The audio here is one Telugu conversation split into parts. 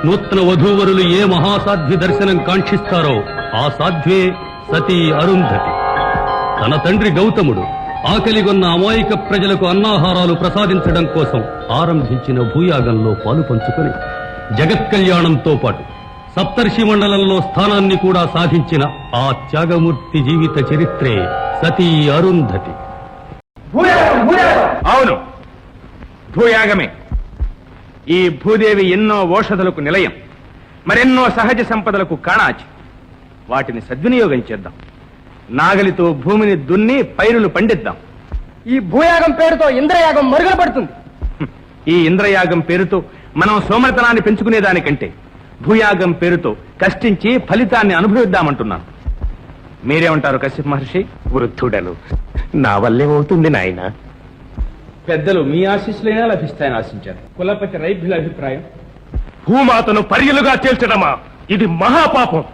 నూతన వధూవరులు ఏ మహాసాధ్వి దర్శనం కాంక్షిస్తారో ఆ సాధ్వే సతీ అరుంధతి. తన తండ్రి గౌతముడు ఆకలిగొన్న అమాయక ప్రజలకు అన్నాహారాలు ప్రసాదించడం కోసం ఆరంభించిన భూయాగంలో పాలు పంచుకొని జగత్కళ్యాణంతో పాటు సప్తర్షి మండలంలో స్థానాన్ని కూడా సాధించిన ఆ త్యాగమూర్తి జీవిత చరిత్రే సతీ అరుంధతి. అవును, భూయాగమే. ఈ భూదేవి ఎన్నో ఓషధులకు నిలయం, మరెన్నో సహజ సంపదలకు కాణాచి. వాటిని సద్వినియోగం చేద్దాం. నాగలితో భూమిని దున్ని పైరులు పండిద్దాం. ఈ భూయాగం పేరుతో ఇంద్రయాగం మరుగున పడుతుంది. ఈ ఇంద్రయాగం పేరుతో మనం సోమరతనాన్ని పెంచుకునేదానికంటే భూయాగం పేరుతో కష్టించి ఫలితాన్ని అనుభవిద్దామంటున్నాను. మీరేమంటారు కశ్యప మహర్షి? వృద్ధుడను, నా వల్లేమవుతుంది నాయన. పెద్దలు మీ ఆశీస్సులైనా లభిస్తాయని ఆశించారు. కులపతి రైభ్యుల అభిప్రాయం? భూమాతను పర్యలుగా చేల్చడమా, ఇది మహాపాపం.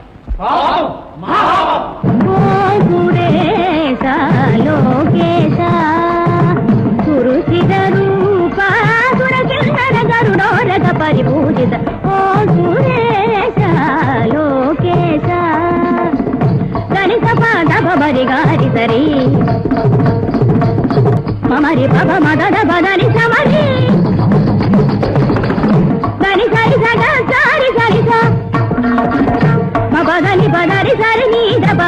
పరిపూజిత ఓ సురేశ లోకేశ గణిత పాద బరి గారి సరి మమరి పబ మదద బదని సమరి గని సరి సగ సారి సరి బదని బదరి సరి నీ దబ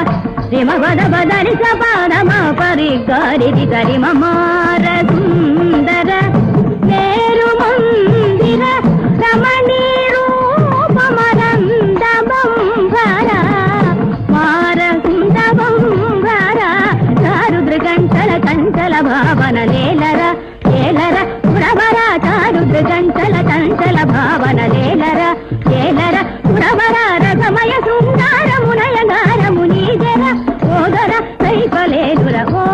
రిమ బద బదని సపాద మా పరి గారి సరి మమార సుందర నేరు మందిర రమణీ రూపమనందబంభర మారకుందబంభర చారుద్ర గంటల కంచల భావన లేలర లేలర పురవర చారుద్ర గంటల కంచల భావన లేలర లేలర పురవర రథమయ శృంగారమునయగారము నీజర ఓదర సైఫలేదుర ఓ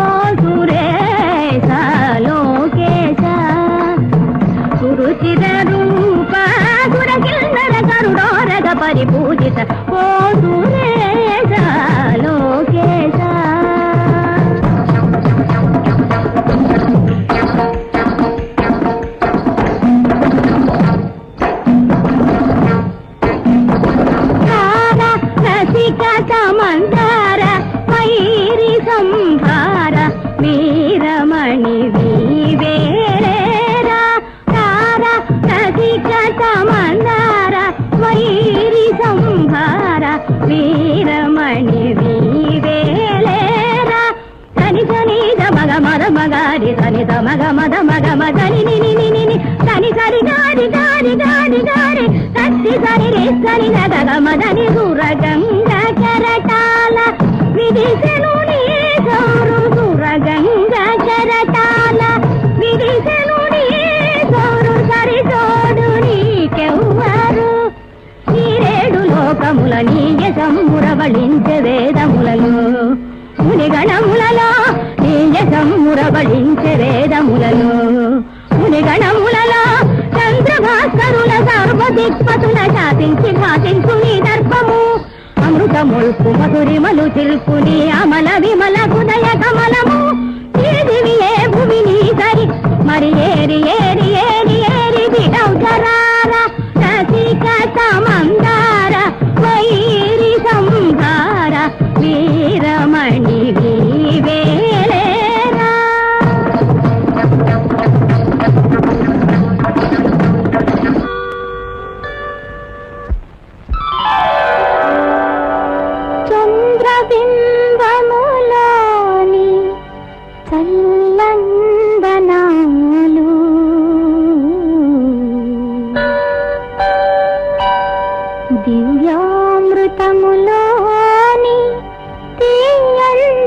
సురేశ లోకేశ సురుచిర రూప సురకిన్నర కరుడోరగ పరిపూజిత ఓ సురేశ లోకేశ రసిక సమందార వైరి సంభార వీరమణి వీవేరా తార రసిక సమందార వైరి సంభార వీరమణి వీవేలేరా తని తని మగ మద మగారి తని మగ మద మగ మదని ని తని సరి గారి గారి గారి గారి తత్తి సరి రే సరి గగ మదని సుర గంగ కరటాల విదిశను నీ గౌరు సుర గంగ కరటాల విదిశను నీ గౌరు మురవళించే వేదములలో మునిగణములలో నీ యశం మురవళించే వేదములలో మునిగణములలో చంద్రభాస్కరుల సర్వదిక్పతుల శాసించి ఘాతించు నీ దర్పము అమృతముల్పు మధురిమలు చిల్పు నీ అమల విమల హృదయ కమలము ఈ దివియే భూమిని సరి మరి ఏరి ఏరి ఏరి ఏరి దిడౌజరార రసిక సమందార వైరి సంహార వీరమణి వేలేరా చంద్రబింబములోని చల్లందనాలు దివ్యామృతములోని తీయందనాలు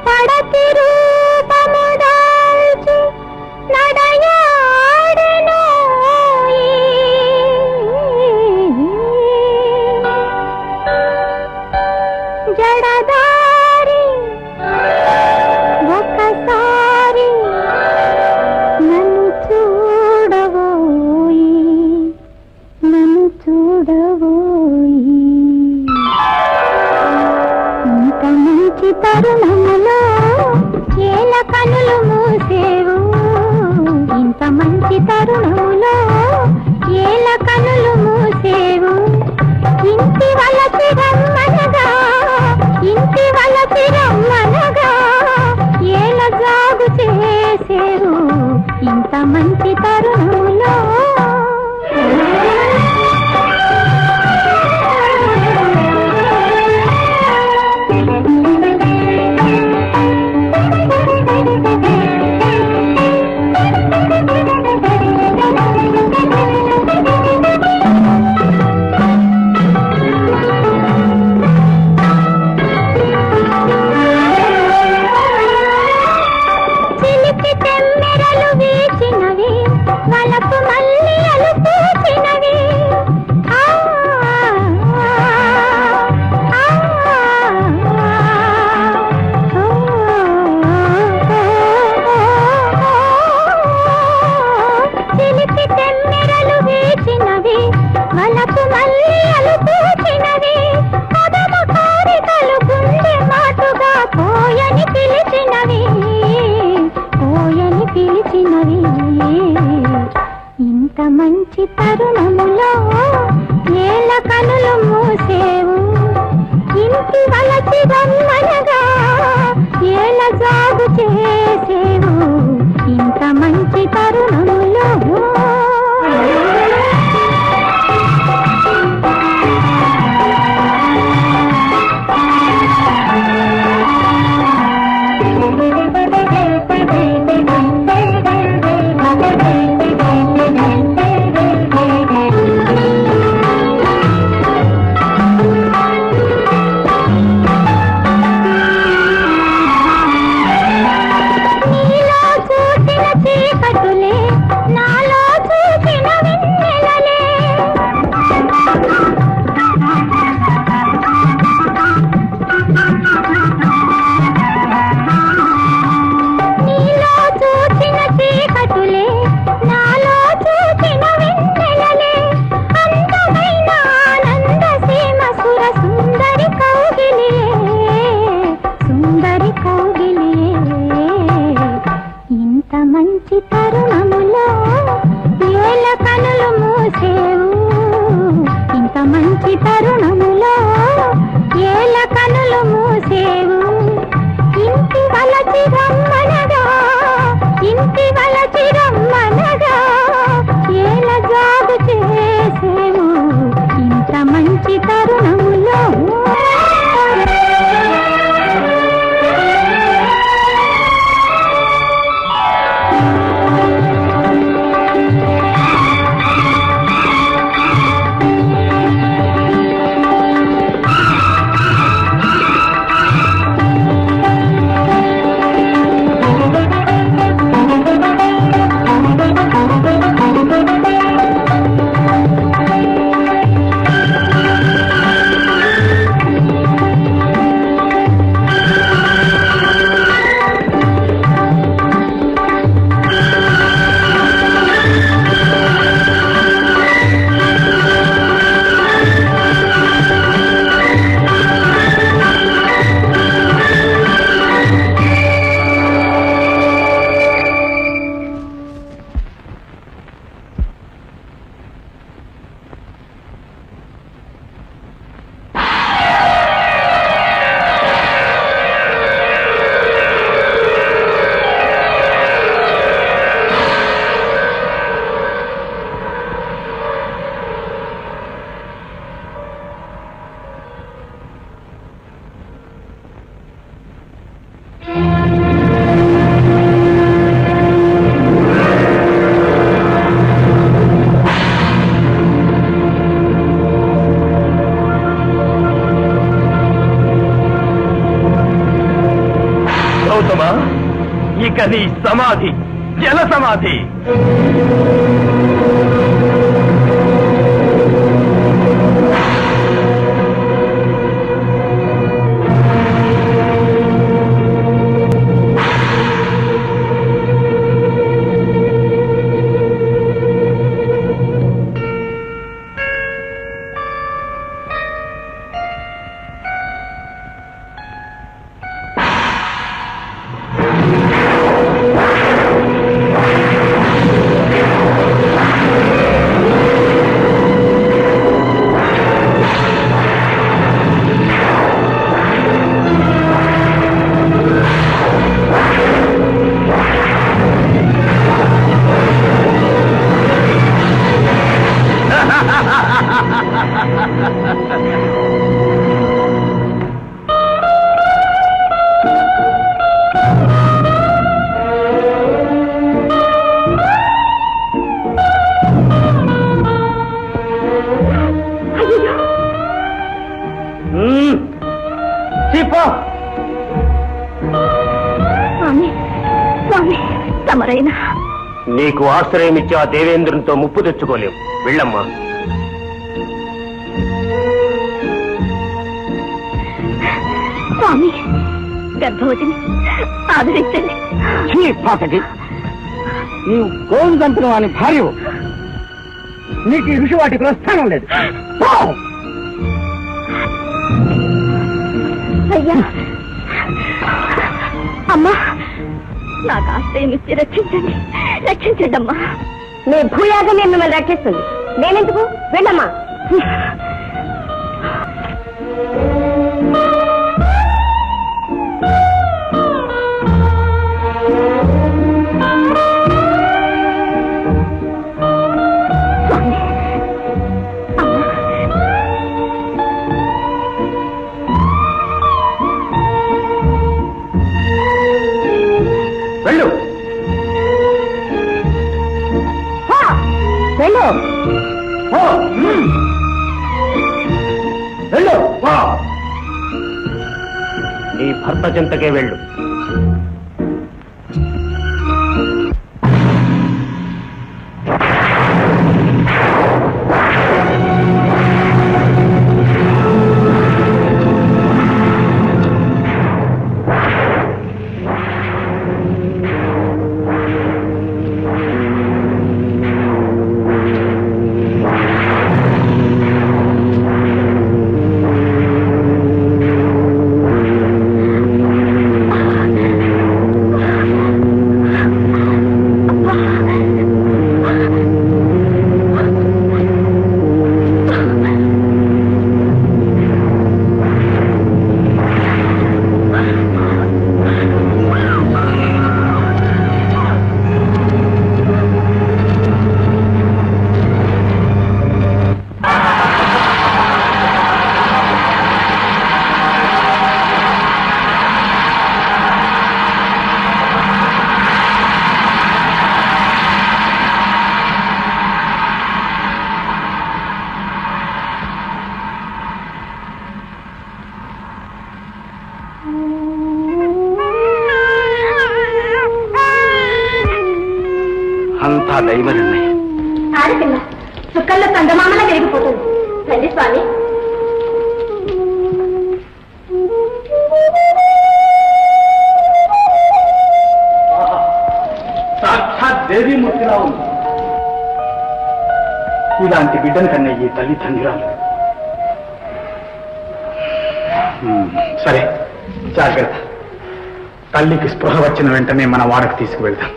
పడతి రూపము దాల్చి నడయాడెనోయి జడదారి ఒకసారి నన్ను చూడవోయి నన్ను చూడవోయి ఇంత మంచి తరుణములో ఏల కనులు మూసేవు ఇంత మంచి తరుణములో ఏల కనులు మూసేవు ఇంటి వలసి రమ్మనగా ఇంటి వలసి రమ్మనగా ఏల జాగు చేసేవు ఇంత మంచి తరుణములో చిలిపి తెమ్మెరలు వీచినవి వలపు మల్లియలు పూచినవి ఆ, ఆ, ఆ, చిలిపి తెమ్మెరలు వీచినవి వలపు మల్లియలు పూచినవి పదము కోరికలు గుండె మాటుగా పోయని పిలిచినవి పోయని పిలిచినవి ఇంత మంచి తరుణములో ఏల కనులు మూసేవు ఇంటి వలసి రమ్మనగా ఏల జాగు చేసేవు ఇంత మంచి తరుణములో నీలో చూసిన చీకటులే నాలో చూసిన వెన్నెలలే ఇక నీ సమాధి జల సమాధి. స్వామి స్వామి తమరైనా నీకు ఆశ్రయం ఇచ్చి ఆ దేవేంద్రునితో ముప్పు తెచ్చుకోలేం. వెళ్ళమ్మా. స్వామి గర్భవతిని ఆదరించండి. పాతకి నీవు గోవు చంపిన వాని భార్య, నీకు ఈ ఋషి వాటి ప్రస్థానం లేదు. అయ్యా అమ్మా, నాకు ఆశ్రయం ఇచ్చి రక్షించండి, రక్షించండి అమ్మా. నీ భూయాగం నేను మిమ్మల్ని రక్షిస్తుంది. నేనెందుకు? వెళ్ళమ్మా. వెళ్ళు వెళ్ళు వెళ్ళు. నీ భర్త చెంతకే వెళ్ళు. అంతా దైవ నిర్ణయం. ఆడపిల్ల చుక్కల్లో చందమామలా వెలిగిపోతుంది. రండి స్వామి. సాక్షాత్ దేవీమూర్తిలా ఉంది. ఇలాంటి బిడ్డను కన్నా ఈ తల్లి తండ్రిరాలు. సరే, జాగ్రత్త. తల్లికి స్పృహ వచ్చిన వెంటనే మన వాడకు తీసుకువెళ్తాం.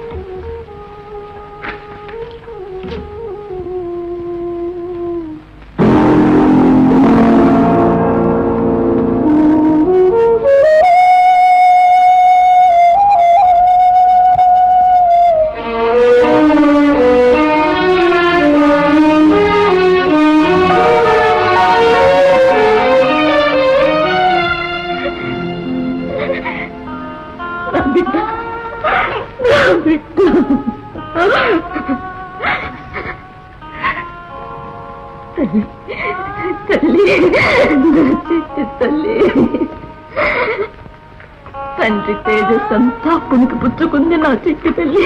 తండ్రి తేజస్సంతా పునికి పుచ్చుకుంది నా చిట్టి తల్లి.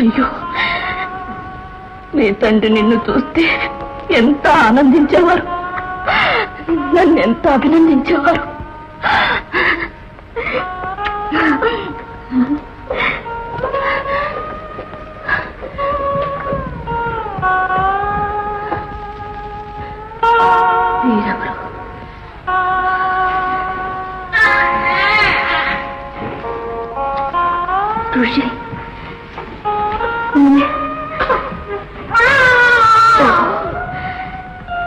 అయ్యో, నీ తండ్రి నిన్ను చూస్తే ఎంత ఆనందించేవారు, నన్ను ఎంత అభినందించేవారు. వీరెవరు? ఋషి.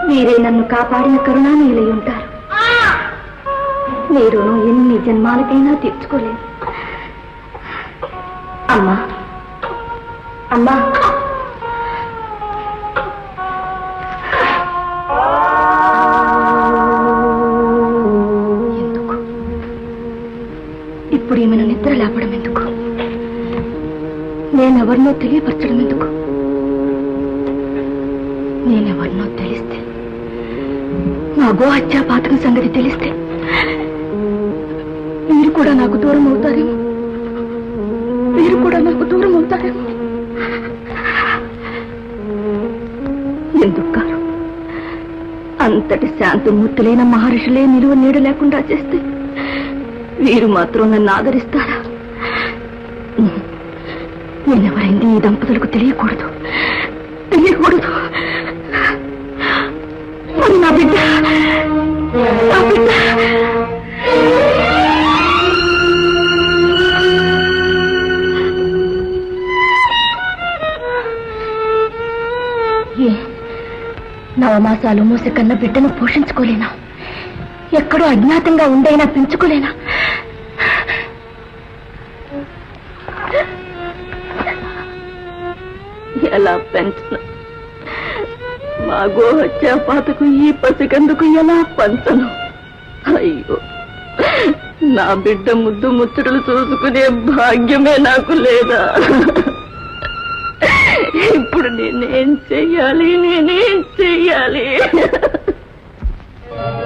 మీరే నన్ను కాపాడిన కరుణామయులై ఉంటారు. మీరు ఎన్ని జన్మాలకైనా తీర్చుకోలేదు. అమ్మా, అమ్మా, ఎందుకు ఇప్పుడు ఈమెను నిద్ర లేపడం ఎందుకు? నేనెవరినో తెలియపరచడం ఎందుకు? నేనెవరినో తెలిస్తే, నా గోహత్యా పాతకం సంగతి తెలిస్తే మీరు కూడా నాకు దూరం అవుతారేమో. మీరు కూడా నాకు దూరం అవుతారేమో. ఎందుకు కాదు? అంతటి శాంతిమూర్తులైన మహర్షులే నిలువ నీడ లేకుండా చేస్తే వీరు మాత్రం నన్ను ఆదరిస్తారా? నేనెవరైంది ఈ దంపతులకు తెలియకూడదు, తెలియకూడదు. మరి నా బిడ్డ, నా బిడ్డ నవమాసాలు మూసి కన్న బిడ్డను పోషించుకోలేనా? ఎక్కడో అజ్ఞాతంగా ఉండైనా పెంచుకోలేనా? ఎలా పెంచను? మా గోహత్యా పాతకు ఈ పసికందుకు ఎలా పంచను? అయ్యో, నా బిడ్డ ముద్దు ముచ్చటలు చూసుకునే భాగ్యమే నాకు లేదా? ఇప్పుడు నేనేం చెయ్యాలి? నేనేం చెయ్యాలి?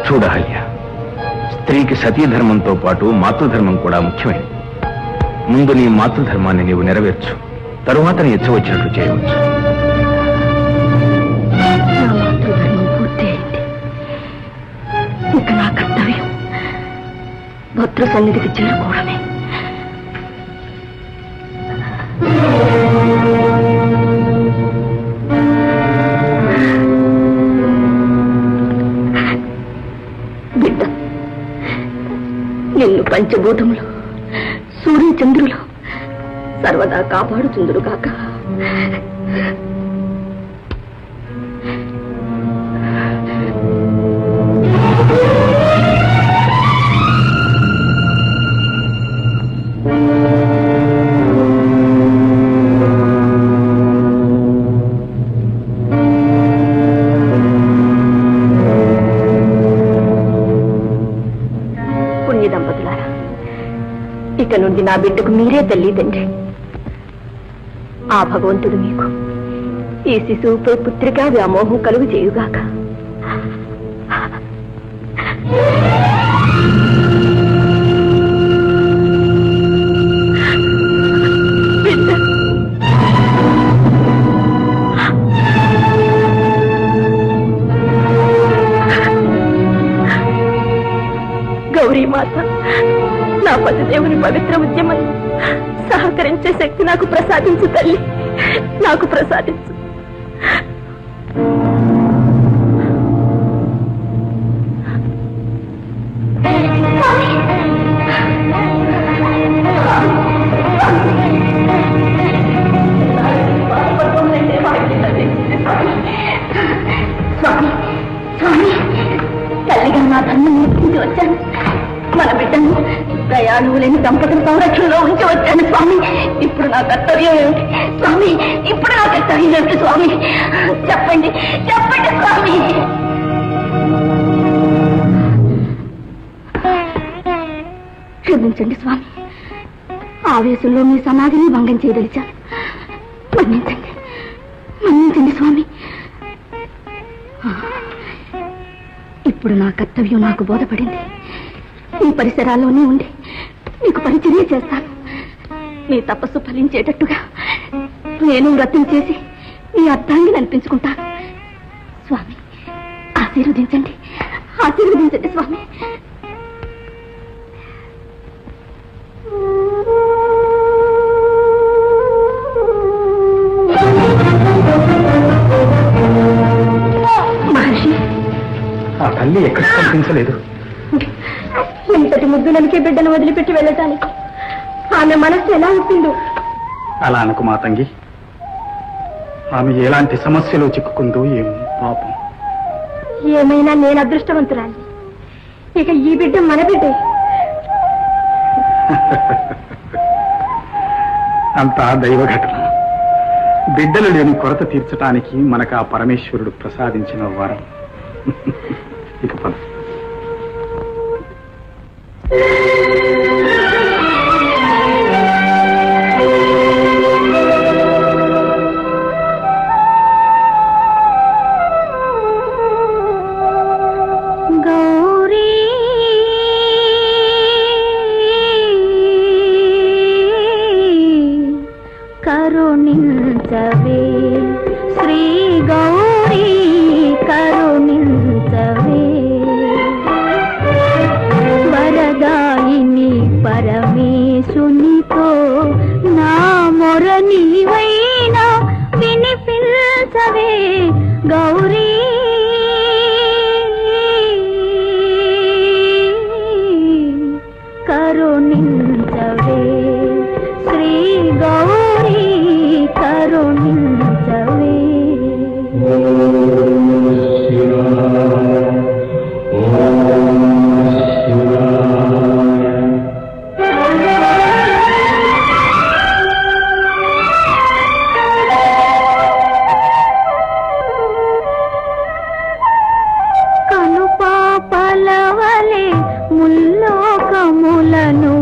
చూడాల్య, స్త్రీకి సతీధర్మంతో పాటు మాతృధర్మం కూడా ముఖ్యమైనది. ముందు నీ మాతృధర్మాన్ని నీవు నెరవేర్చు, తరువాత నీ ఇచ్చ వచ్చినట్లు చేయవచ్చు. నా మాతృధర్మం పూర్తి అయింది. ఇక నా కర్తవ్యం భద్ర సన్నిధికి చేరుకోవడమే. బిడ్డ, నిన్ను పంచభూతములు, సూర్యచంద్రులు సర్వదా కాపాడుచుందురు కాక. పుణ్య దంపతులారా, ఇక నుండి నా బిడ్డకు మీరే తల్లి తండ్రి. ఆ భగవంతుడు మీకు ఈ శిశువుపై పుత్రికా వ్యామోహం కలుగు చేయుగాక. గౌరీమాత, నా పతిదేవుని పవిత్ర ఉద్యమం సహకరించే శక్తి నాకు ప్రసాదించు తల్లి, నాకు ప్రసాదించు. స్వామి, స్వామి, తల్లిగా నా ధర్మం నేర్పించి వచ్చాను. మన బిడ్డను ప్రయాణం లేని దంపతుల సంరక్షణలో ఉంచి వచ్చాను స్వామి. ఇప్పుడు నా కర్తవ్యం ఏమిటి స్వామి? ఇప్పుడు నా కర్తవ్యం ఏమిటి స్వామి? చెప్పండి, చెప్పండి స్వామి. క్షమించండి స్వామి, ఆవేశంలో మీ సమాధిని భంగం చేయదలిచాను. మన్నించండి, మన్నించండి స్వామి. ఇప్పుడు నా కర్తవ్యం నాకు బోధపడింది. ఈ పరిసరాల్లోనే ఉండి నీకు పరిచర్య చేస్తాను. నీ తపస్సు ఫలించేటట్టుగా నేను వ్రతం చేసి నీ అర్థాన్ని అనిపించుకుంటాను. స్వామి ఆశీర్వదించండి, ఆశీర్వదించండి స్వామి. మహర్షి, ఆ తల్లి ఎక్కడ కనిపించలేదు. ఇంతటి ముద్దులనికే బిడ్డను వదిలిపెట్టి వెళ్ళటానికి ఆమె మనస్సు ఎలా ఉంటుందో. అలా అనుకు మా తంగి. ఆమె ఎలాంటి సమస్యలో చిక్కుకుందో ఏమో పాపం. ఏమైనా నేను అదృష్టవంతురాలి. ఇక ఈ బిడ్డ మన బిడ్డే. అంతా దైవఘటన. బిడ్డలు లేని కొరత తీర్చడానికి మనకు ఆ పరమేశ్వరుడు ప్రసాదించిన వరం. ఇక పద. గౌరీ కరుణించవే, శ్రీ గౌరీ కరుణించవే. వరదాయిని పరమేశునితో నా మొర నీవైనా వినిపించవే గౌరీ. కరుణించవే, శ్రీ గౌరీ కరుణించవే. కనుపాపలవలే ముల్లోకములను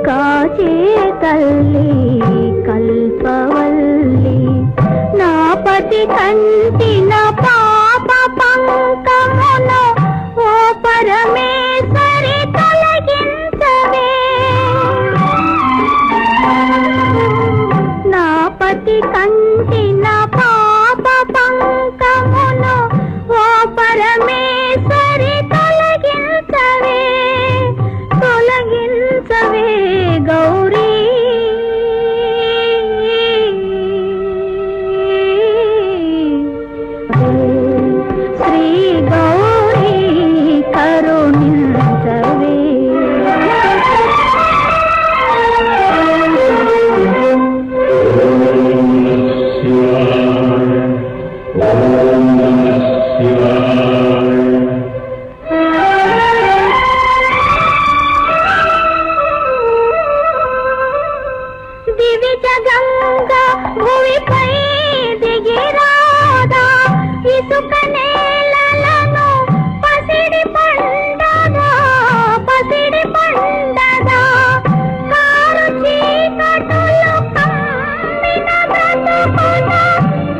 కాచే తల్లి కల్పవల్లి. నా పతి కంటిన పాప పంకమును ఓ పరమేశ్వరి తొలగించవే. నా పతి కంటిన పాప పంకమును ఓ పరమేశ్వరి తొలగించవే, తొలగించవే గౌరీ. శ్రీ గౌరీ కరుణించవే. దివిజ గంగా భూమిపై దిగిరాదా, ఇసుక నేలలను పసిడి పండగా, పసిడి పండగా. కారు చీకటులు కమ్మిన బ్రతుకున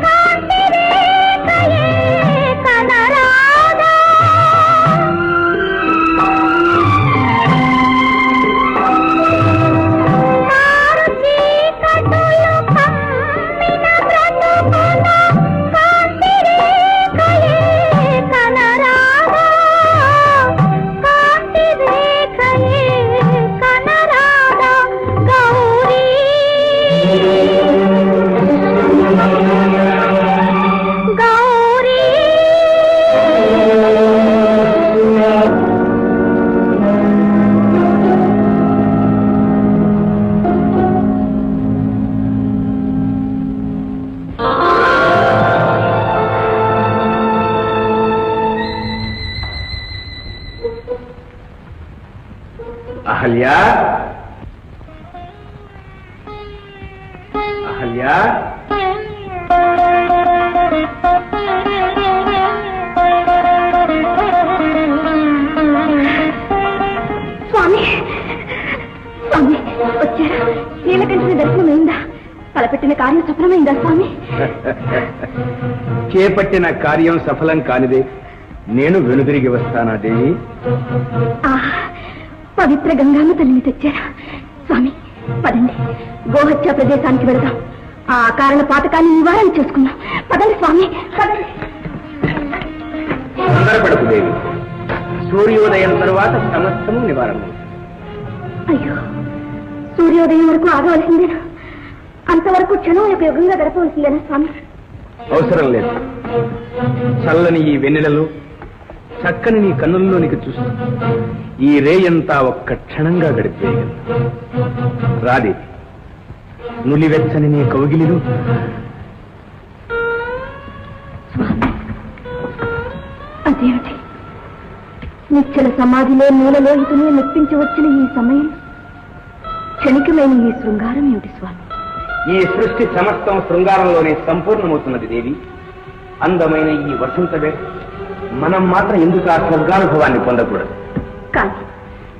కాంతి రేఖయే కనరాదా. కారు చీకటులు కమ్మిన బ్రతుకున కాంతి రేఖయే కనరాదా, కాంతి రేఖయే కనరాదా గౌరీ. గౌరీ అహల్యా, అహల్యా. స్వామి, స్వామి వచ్చారా? నీలకంఠుని దర్శనమైందా? తలపెట్టిన కార్యం సఫలమైందా స్వామి? చేపట్టిన కార్యం సఫలం కానిదే నేను వెనుదిరిగి వస్తానా దేవి? పవిత్ర గంగామ్మ తల్లిని తెచ్చారా? స్వామి పదండి, గోహత్య ప్రదేశానికి వెళదాం. ఆ కారణ పాతకాన్ని నివారణ చేసుకుందాం. పదండి స్వామి, పదండి. తొందరపడకు దేవి, సూర్యోదయం తరువాత సమస్తము నివారణ. అయ్యో, సూర్యోదయం వరకు ఆగవలసిందేనా? అంతవరకు క్షణం యొక్క యుగంగా గడపవలసిందేనా స్వామి? అవసరం లేదు. చల్లని ఈ వెన్నెలలో చక్కని నీ కన్నుల్లోనికి చూస్తూ ఈ రేయంతా ఒక్క క్షణంగా గడిపేయగలను. రాదే, నులివెచ్చని నీ కౌగిలిలో అదేమిటి? నిశ్చల సమాధిలో మూలలో ఇతనే మెప్పించి వచ్చిన ఈ సమయం, క్షణికమైన ఈ శృంగారం ఏమిటి స్వామి? ఈ సృష్టి సమస్తం శృంగారంలోనే సంపూర్ణమవుతున్నది దేవి. అందమైన ఈ వసంత వేళ మనం మాత్రం ఎందుకు ఆ స్వర్గానుభవాన్ని పొందకూడదు? కానీ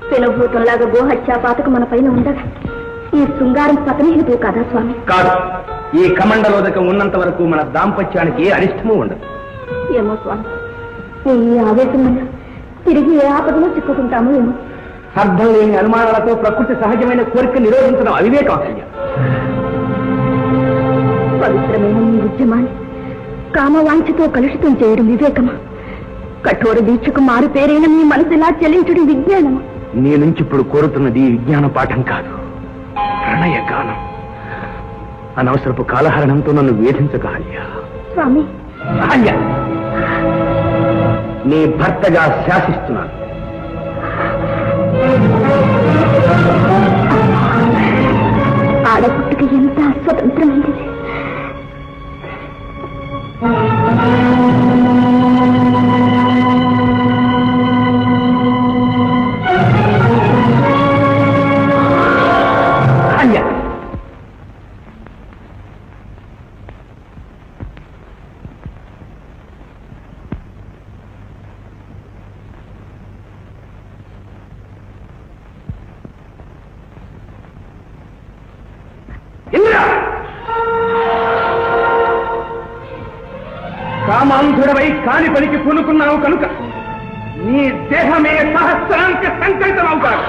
పెనభూతంలాగా గోహత్యా పాతకు మన పైన ఉండగా ఈ శృంగారం పతనహేతు కదా స్వామి? కాదు, ఈ కమండలోదకం ఉన్నంత వరకు మన దాంపత్యానికి ఏ అరిష్టమూ ఉండదు. ఏమో స్వామి, ఈ ఆవేశం వల్ల తిరిగి ఏ ఆపదలో చిక్కుకుంటామో ఏమో. అర్థం లేని అనుమానాలతో ప్రకృతి సహజమైన కోరిక నిరోధించడం అవివేకం. పవిత్రమైన ఈ ఉద్యమాన్ని కామవాంఛతో కలుషితం చేయడం వివేకమా? కఠోర దీక్షకు మారు పేరైన మీ మనసు ఇలా చెల్లించడం విజ్ఞానమా? నీ నుంచి ఇప్పుడు కోరుతున్నది విజ్ఞాన పాఠం కాదు, ప్రణయ గానం. అనవసరపు కాలహరణంతో నన్ను వేధించక అహల్య. స్వామి, అహల్య, నీ భర్తగా శాసిస్తున్నాను. ఆడపుట్టుకి ఎంత స్వతంత్రమైనది. కామాంధుడవై కాని పనికి పూనుకున్నావు కనుక నీ దేహమే సహస్రాంక సంకల్పమవుతాడు.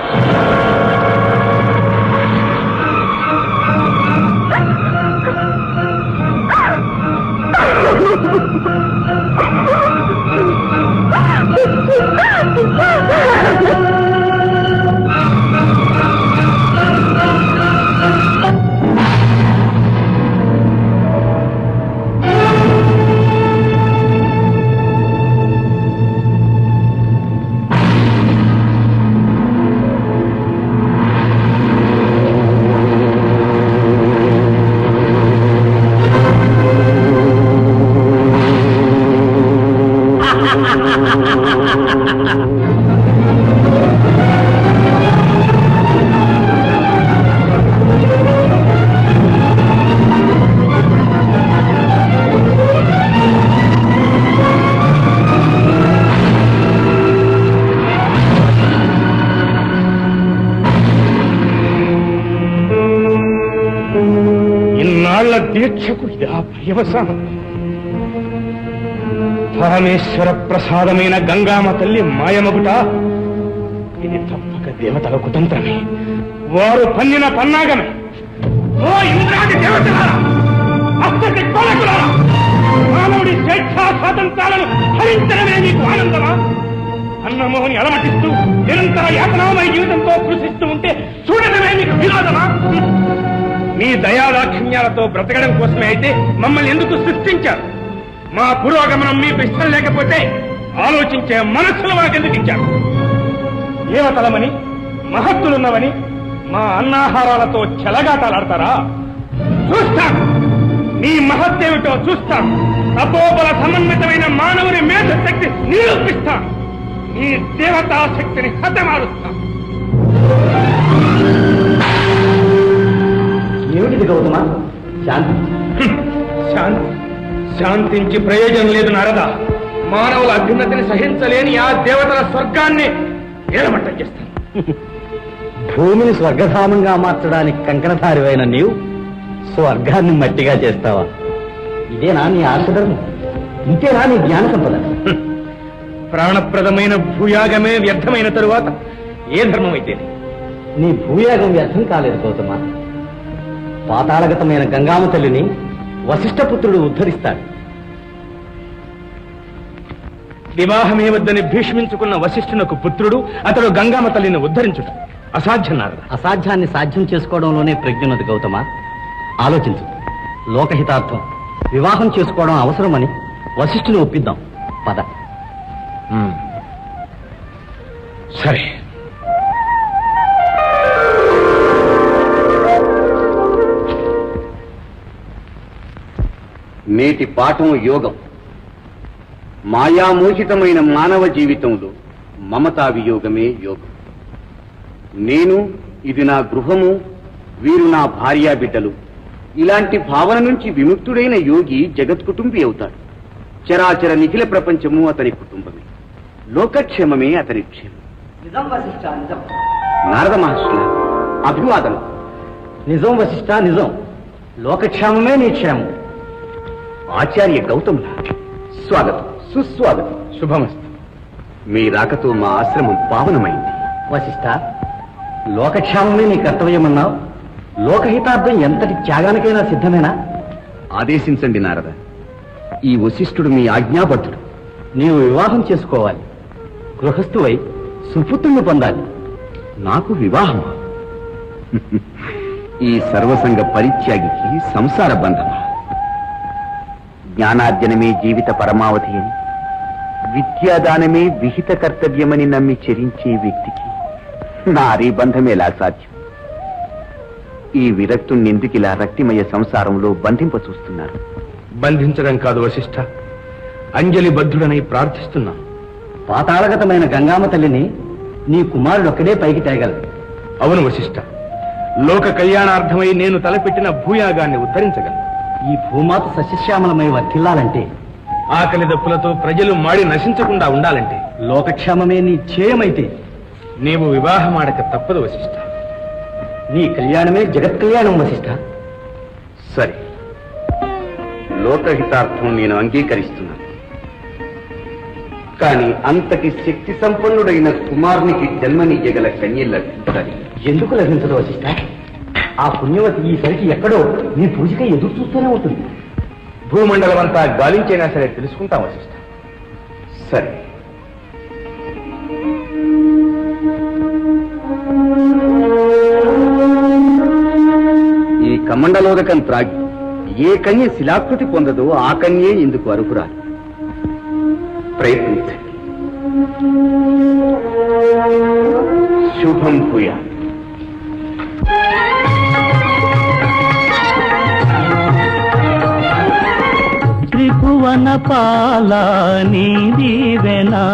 దీక్షకు ఇదా పర్యవసానం? పరమేశ్వర ప్రసాదమైన గంగామ తల్లి మాయమగుట ఇది తప్పక దేవతల కుతంత్రమే, వారు పన్నిన పన్నాగమే. ఓ ఇంద్రాది దేవతలారా, అస్తటి కొలకులారా, మానవుడి స్వేచ్ఛా స్వాతంత్రాలను హరించడమే మీకు ఆనందమా? అన్నమోహని అలమటిస్తూ నిరంతర యాతనామయ జీవితంతో కృషిస్తూ ఉంటే చూడడమే మీకు వినోదమా? మీ దయాదాక్షిణ్యాలతో బ్రతకడం కోసమే అయితే మమ్మల్ని ఎందుకు సృష్టించారు? మా పురోగమనం మీకు ఇష్టం లేకపోతే ఆలోచించే మనస్సులు మాకెందుకు ఇచ్చారు? దేవతలమని మహత్తులున్నవని మా అన్నాహారాలతో చెలగాటాలాడతారా? చూస్తాను, మీ మహత్తేమిటో చూస్తాను. తపోబల సమన్వితమైన మానవుని మేధశక్తి నిరూపిస్తాను. మీ దేవతాశక్తిని హతమారుస్తాను. ఏమిటిది గౌతమ? శాంతి శాంతి శాంతించి ప్రయోజనం లేదు నారద. మానవుల అభ్యున్నతిని సహించలేని ఆ దేవతల స్వర్గాన్ని ఏలమట్టం చేస్తాను. భూమిని స్వర్గధామంగా మార్చడానికి కంకణధారివైన నీవు స్వర్గాన్ని మట్టిగా చేస్తావా? ఇదేనా నీ ఆశధర్మం? ఇంతేనా నీ జ్ఞాన సంపద? ప్రాణప్రదమైన భూయాగమే వ్యర్థమైన తరువాత ఏ ధర్మం అయితే నీ భూయాగం వ్యర్థం కాలేదు గౌతమ. పాతాళగతమైన గంగామ తల్లిని వశిష్ఠపుత్రుడు ఉద్ధరిస్తాడు. వివాహమే వద్దని భీష్మించుకున్న వశిష్ఠునకు పుత్రుడు అతడు గంగామ తల్లిని ఉద్ధరించుట అసాధ్యం నారద. అసాధ్యాన్ని సాధ్యం చేసుకోవడంలోనే ప్రజ్ఞున్నది గౌతమ. ఆలోచించు. లోకహితార్థం వివాహం చేసుకోవడం అవసరమని వశిష్ఠుని ఒప్పిద్దాం. పద. సరే. నేటి పాఠం యోగం. మాయామోహితమైన మానవ జీవితంలో మమతా వియోగమే యోగం. నేను, ఇది నా గృహము, వీరు నా భార్యా బిడ్డలు, ఇలాంటి భావన నుంచి విముక్తుడైన యోగి జగత్కుటుంబి అవుతాడు. చరాచర నిఖిల ప్రపంచము అతని కుటుంబమే, లోకక్షేమమే అతని క్షేమం. నిజం వశిష్ఠ, నిజం. నారద మహర్షుల అభివాదం. నిజం వశిష్ఠ, నిజం. లోకక్షేమమే నీ క్షేమం. ఆచార్య గౌతముల స్వాగతం, సుస్వాగతం, శుభమస్తు. మీ రాకతో మా ఆశ్రమం పావనమైంది. వశిష్ఠ, లోకక్షేమమే నీ కర్తవ్యమన్నావు. లోకహితార్థం ఎంతటి త్యాగానికైనా సిద్ధమేనా? ఆదేశించండి నారద. ఈ వశిష్ఠుడు మీ ఆజ్ఞాబద్ధుడు. నీవు వివాహం చేసుకోవాలి. గృహస్థువై సుపుత్రుని పొందాలి. నాకు వివాహమా? ఈ సర్వసంగ పరిత్యాగికి సంసార బంధమా? జ్ఞానార్జనమే జీవిత పరమావధి అని, విద్యాదానమే విహిత కర్తవ్యమని నమ్మి చరించే వ్యక్తికి నారీ బంధమేలా సాధ్యం? ఈ విరక్తుణ్ణి ఎందుకిలా రక్తిమయ సంసారంలో బంధింప చూస్తున్నారు? బంధించడం కాదు వశిష్ఠ, అంజలి బద్ధుడనై ప్రార్థిస్తున్నాం. పాతాళగతమైన గంగామ తల్లిని నీ కుమారుడొక్కడే పైకి తేగలడు. అవును వశిష్ఠ, లోక కళ్యాణార్థమై నేను తలపెట్టిన భూయాగాన్ని ఉద్ధరించగలను. ఈ భూమాత సస్యశ్యామలమై వర్ధిల్లాలంటే, ఆకలి దప్పులతో ప్రజలు మాడి నశించకుండా ఉండాలంటే లోకక్షేమమే నీ ధ్యేయమైతే నీవు వివాహమాడక తప్పదు వశిష్ఠ. నీ కళ్యాణమే జగత్ కళ్యాణం వశిష్ఠ. సరే, లోకహితార్థం నేను అంగీకరిస్తున్నాను. కానీ అంతటి శక్తి సంపన్నుడైన కుమారునికి జన్మనియ్యగల కన్య లభించాలి. ఎందుకు లభించదు వశిష్ఠ? ఆ పుణ్యవతి ఈసరికి ఎక్కడో నీ పూజకై ఎదురు చూస్తూనే ఉంటుంది. భూమండలం అంతా గాలించైనా సరే తెలుసుకుంటాం వశిష్ఠ. సరే, ఈ కమండలోదకం త్రాగి ఏ కన్య శిలాకృతి పొందదో ఆ కన్యే ఇందుకు అర్హురాలు. ప్రయత్నించండి. శుభం భూయా. త్రిభువన పాలని దీవెనా,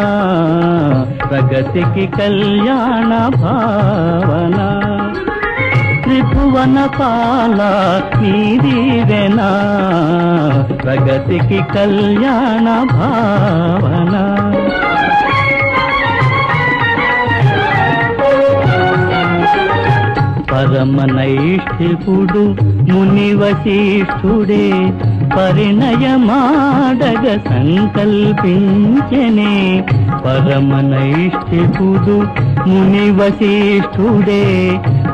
ప్రగతికి కళ్యాణ భావన. త్రిభువన పాలని దీవెనా, ప్రగతికి కళ్యాణ భావన. పరమనైష్ఠికుడు ముని వశిష్ఠుడే పరిణయమాడగ సంకల్పించనే. పరమనైష్ఠికుడు ముని వశిష్ఠుడే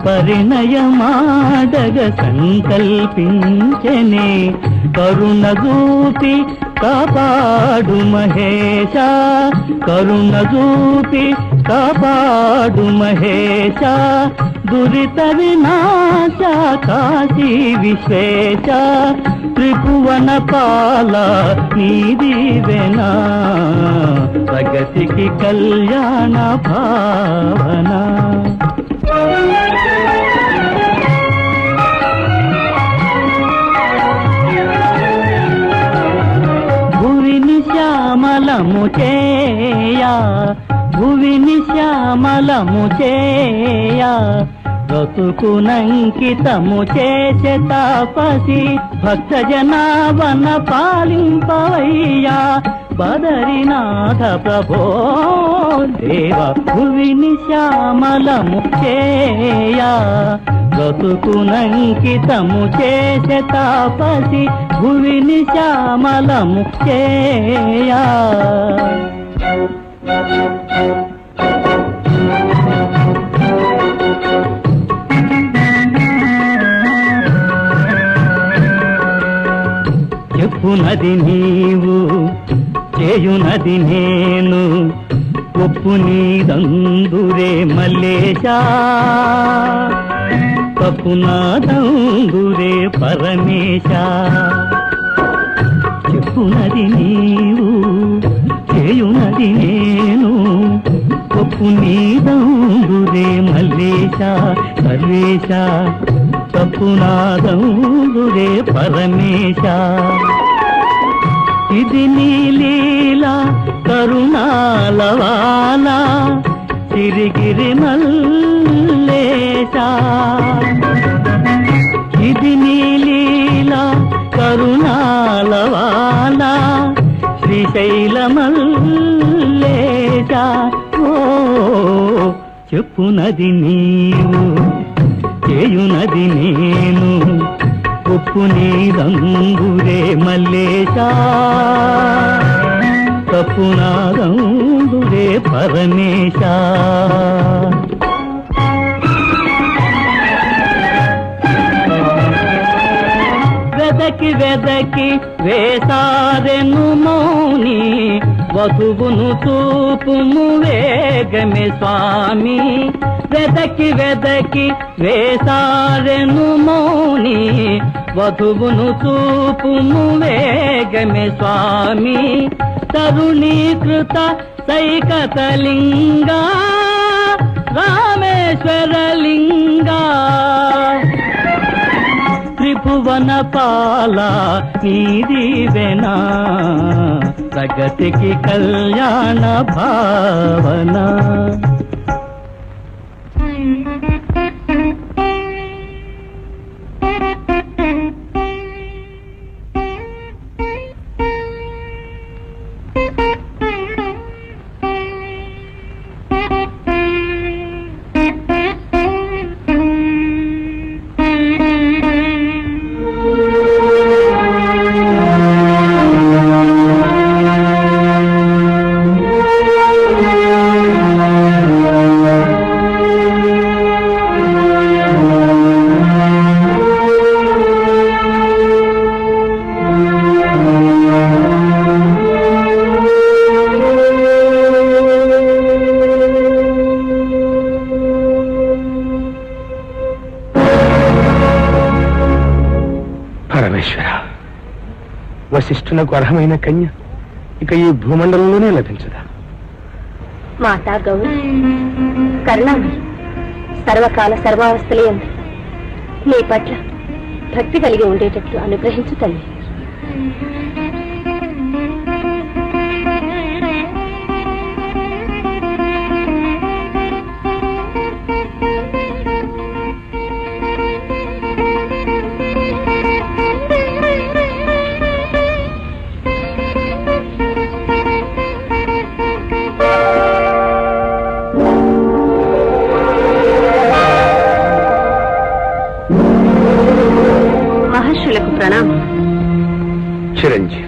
పరిణయమాడగ సంకల్పించనే. కరుణ చూపి కాపాడు మహేశ, కరుణ చూపి కాపాడు మహేశ. దురిత వినాశ కాశీ విశ్వేశ, త్రిభువన పాల నీ దీవెనా, ప్రగతికి కళ్యాణ భావన. భువిని శ్యామలము చేయా, భువిని శ్యామలము చేయా, బ్రతుకునంకితము చేసే తాపసి భక్త జనావన పాలింపవయ్యా. బదరినాథ ప్రభో దేవ, భువిని శ్యామలము చేయా, బ్రతుకునంకితము చేసే తాపసి భువిని శ్యామలము చేయా. చెప్పునది నీవు చేయునది నేను ఒప్పు నీదందురే మల్లేశా తప్పు నాదందురే పరమేశా చెప్పునది నీవు చేయునది నేను ఒప్పు నీదందురే మల్లేశా సర్వేశ తప్పు నాదందురే పరమేశా ఇది నీ లీలా కరుణాలవాల సిరిగిరి మల్లేశా ఇది నీ లీలా కరుణాలవాల శ్రీశైల మల్లేశా ఓ చెప్పునది నీవు చేయునది నేను ఉప్పు నీరంగురే మల్లేశా తప్పు నారంగురే పరమేశా వెదకి వెదకి వేసారెను మౌని వధువును చూపుము వేగమే స్వామి వెదకి వెదకి వేసారెను మౌని వధువును చూపుము వేగమే స్వామి తరుణీకృత సైకతలింగా రామేశ్వరలింగా త్రిభువన పాల నీదివెనా ప్రగతికి కళ్యాణ భావన పరమేశ్వర, వశిష్ఠునకు అర్హమైన కన్య ఇక ఈ భూమండలంలోనే లభించదా? మాతా గౌరి కరుణామయి సర్వకాల సర్వావస్థలందు నీ పట్ల భక్తి కలిగి ఉండేటట్లు అనుగ్రహించు తల్లి. మహర్షులకు ప్రణామం. చిరంజీవి,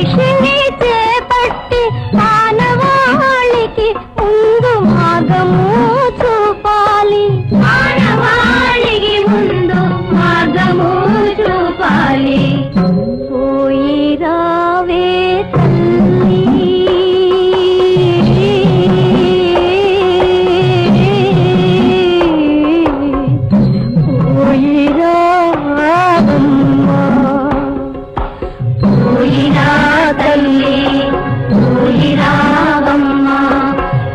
దీక్షని చేపట్టి మానవాళికి ముందు మార్గము చూపాలి. మానవాళికి ముందు మార్గము చూపాలి. పోయి రావే తల్లి, పోయి రావమ్మా, పోయి రా తల్లి, పోయి రావమ్మా,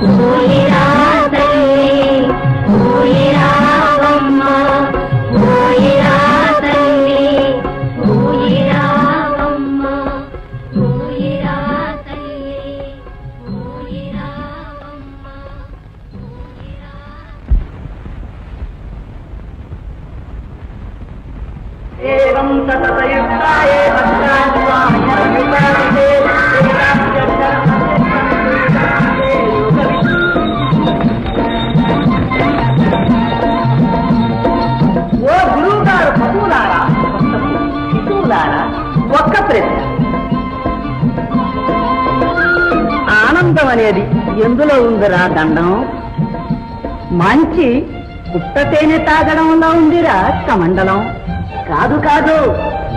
పోయి రా తల్లి, పోయి రావమ్మా, పోయి రా తల్లి, పోయి రావమ్మా, పోయి రా తల్లి, పోయి రావమ్మా, పోయి రా. ఓ గురువు గారు పశువులారా, శిశువులారా, ఒక్క ప్రశ్న. ఆనందం అనేది ఎందులో ఉందిరా దండం? మంచి పుట్టతేనె తాగడంలో ఉందిరా కమండలం. కాదు కాదు,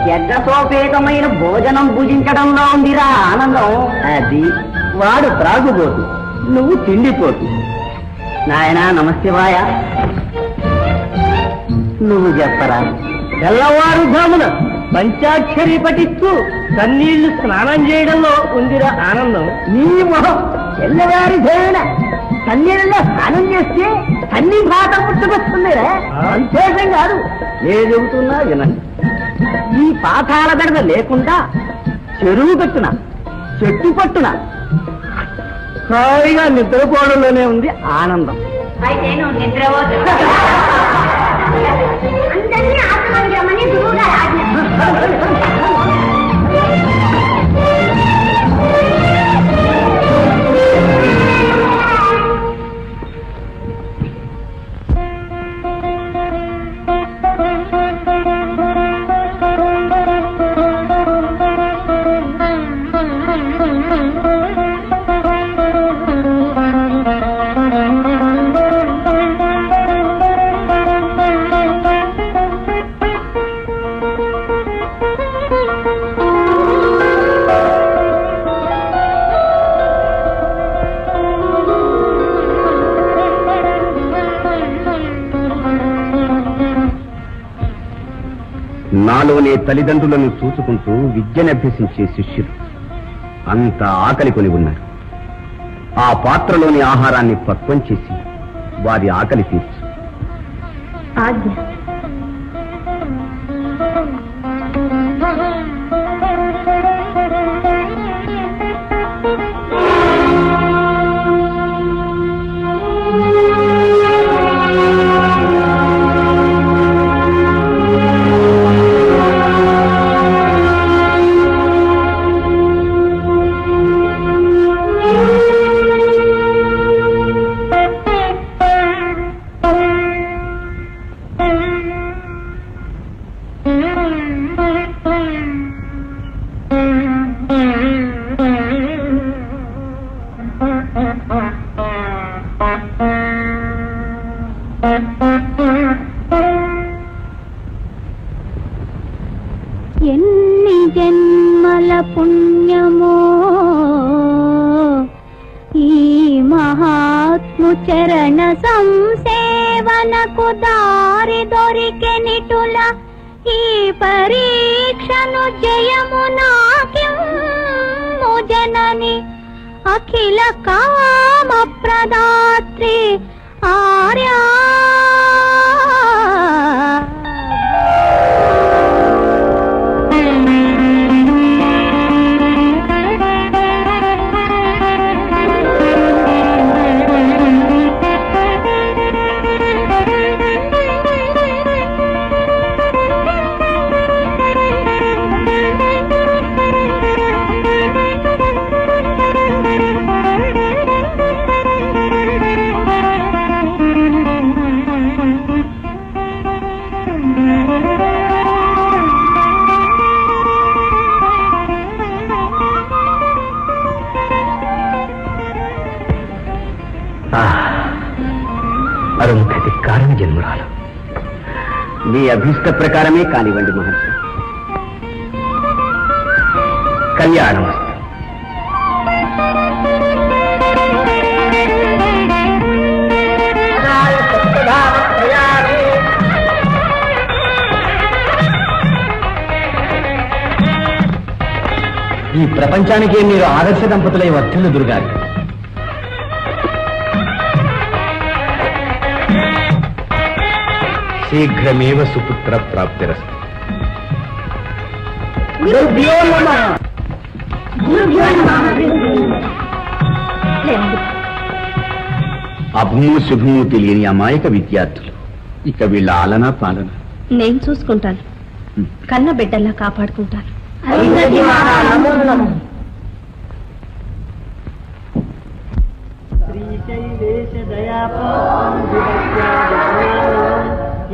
యజ్ఞసోపేతమైన భోజనం భుజించడంలో ఉందిరా ఆనందం. అది వాడు త్రాగుబోతు, నువ్వు తిండిపోతు. నాయనా నమశివాయ, నువ్వు చెప్పరా. తెల్లవారుజామున పంచాక్షరి పఠిస్తూ కన్నీళ్లు స్నానం చేయడంలో ఉందిరా ఆనందం. నీ మొహం తెల్లవారుజామున కన్నీళ్ళలో స్నానం చేస్తే అన్ని బాట పుట్టుకొస్తుందిరా. సంతోషం కాదు, ఏ చెబుతున్నా వినండి. ఈ పాతాళ గడద లేకుండా చెరువు కట్టున, చెట్టు పట్టున హాయిగా నిద్రపోవడంలోనే ఉంది ఆనందం. అయితే నువ్వు నిద్రపోతు. అందరినీ ఆత్మనిరమని గురువుగారు ఆజ్ఞ. నాలోనే తల్లిదండ్రులను చూసుకుంటూ విద్యనభ్యసించే శిష్యులు అంత ఆకలి కొని ఉన్నారు. ఆ పాత్రలోని ఆహారాన్ని పక్వం చేసి వారి ఆకలి తీర్చు. ఆజ్ఞ. ఎన్ని జన్మల పుణ్యమో ఈ మహాత్ము చరణ సంసేవనకు దారి దొరికెనిటుల ఈ పరీక్షను జయము నాకిమ్ము జనని అఖిల కామ ప్రదాత్రి ఆర్యా. ప్రియురాలు. మీ అభిష్ట ప్రకారమే కానివ్వండి మహర్షి. కళ్యాణమస్తు. ఈ ప్రపంచానికి మీరు ఆదర్శ దంపతులై వర్ధిల్లుదురు గారు. శీఘ్రమేవ సుపుత్ర ప్రాప్తిరస్తు. అభము శుభము తెలియని అమాయక విద్యార్థులు. ఇక వీళ్ళ ఆలన పాలన నేను చూసుకుంటాను. కన్న బిడ్డల్లా కాపాడుకుంటాను.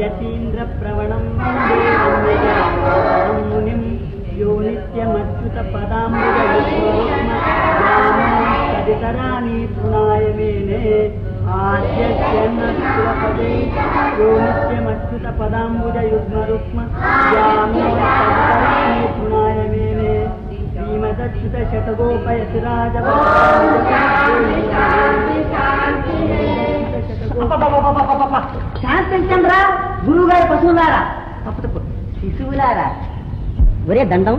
యతీంద్ర ప్రవణం మునిం యో నిత్యమచ్యుత పదాంబుజతరాని తృణాయ మేనే ఆద్యపదే యో నిత్యమచ్యుత పదాంబుజ యుగ్మ రుక్మ తృణాయ మేనే శ్రీమదచ్యుత శతగోపయతి రాజ శాంతించండ్రా గురువు గారి పశువులారా, శిశువులారా. ఒరే దండం,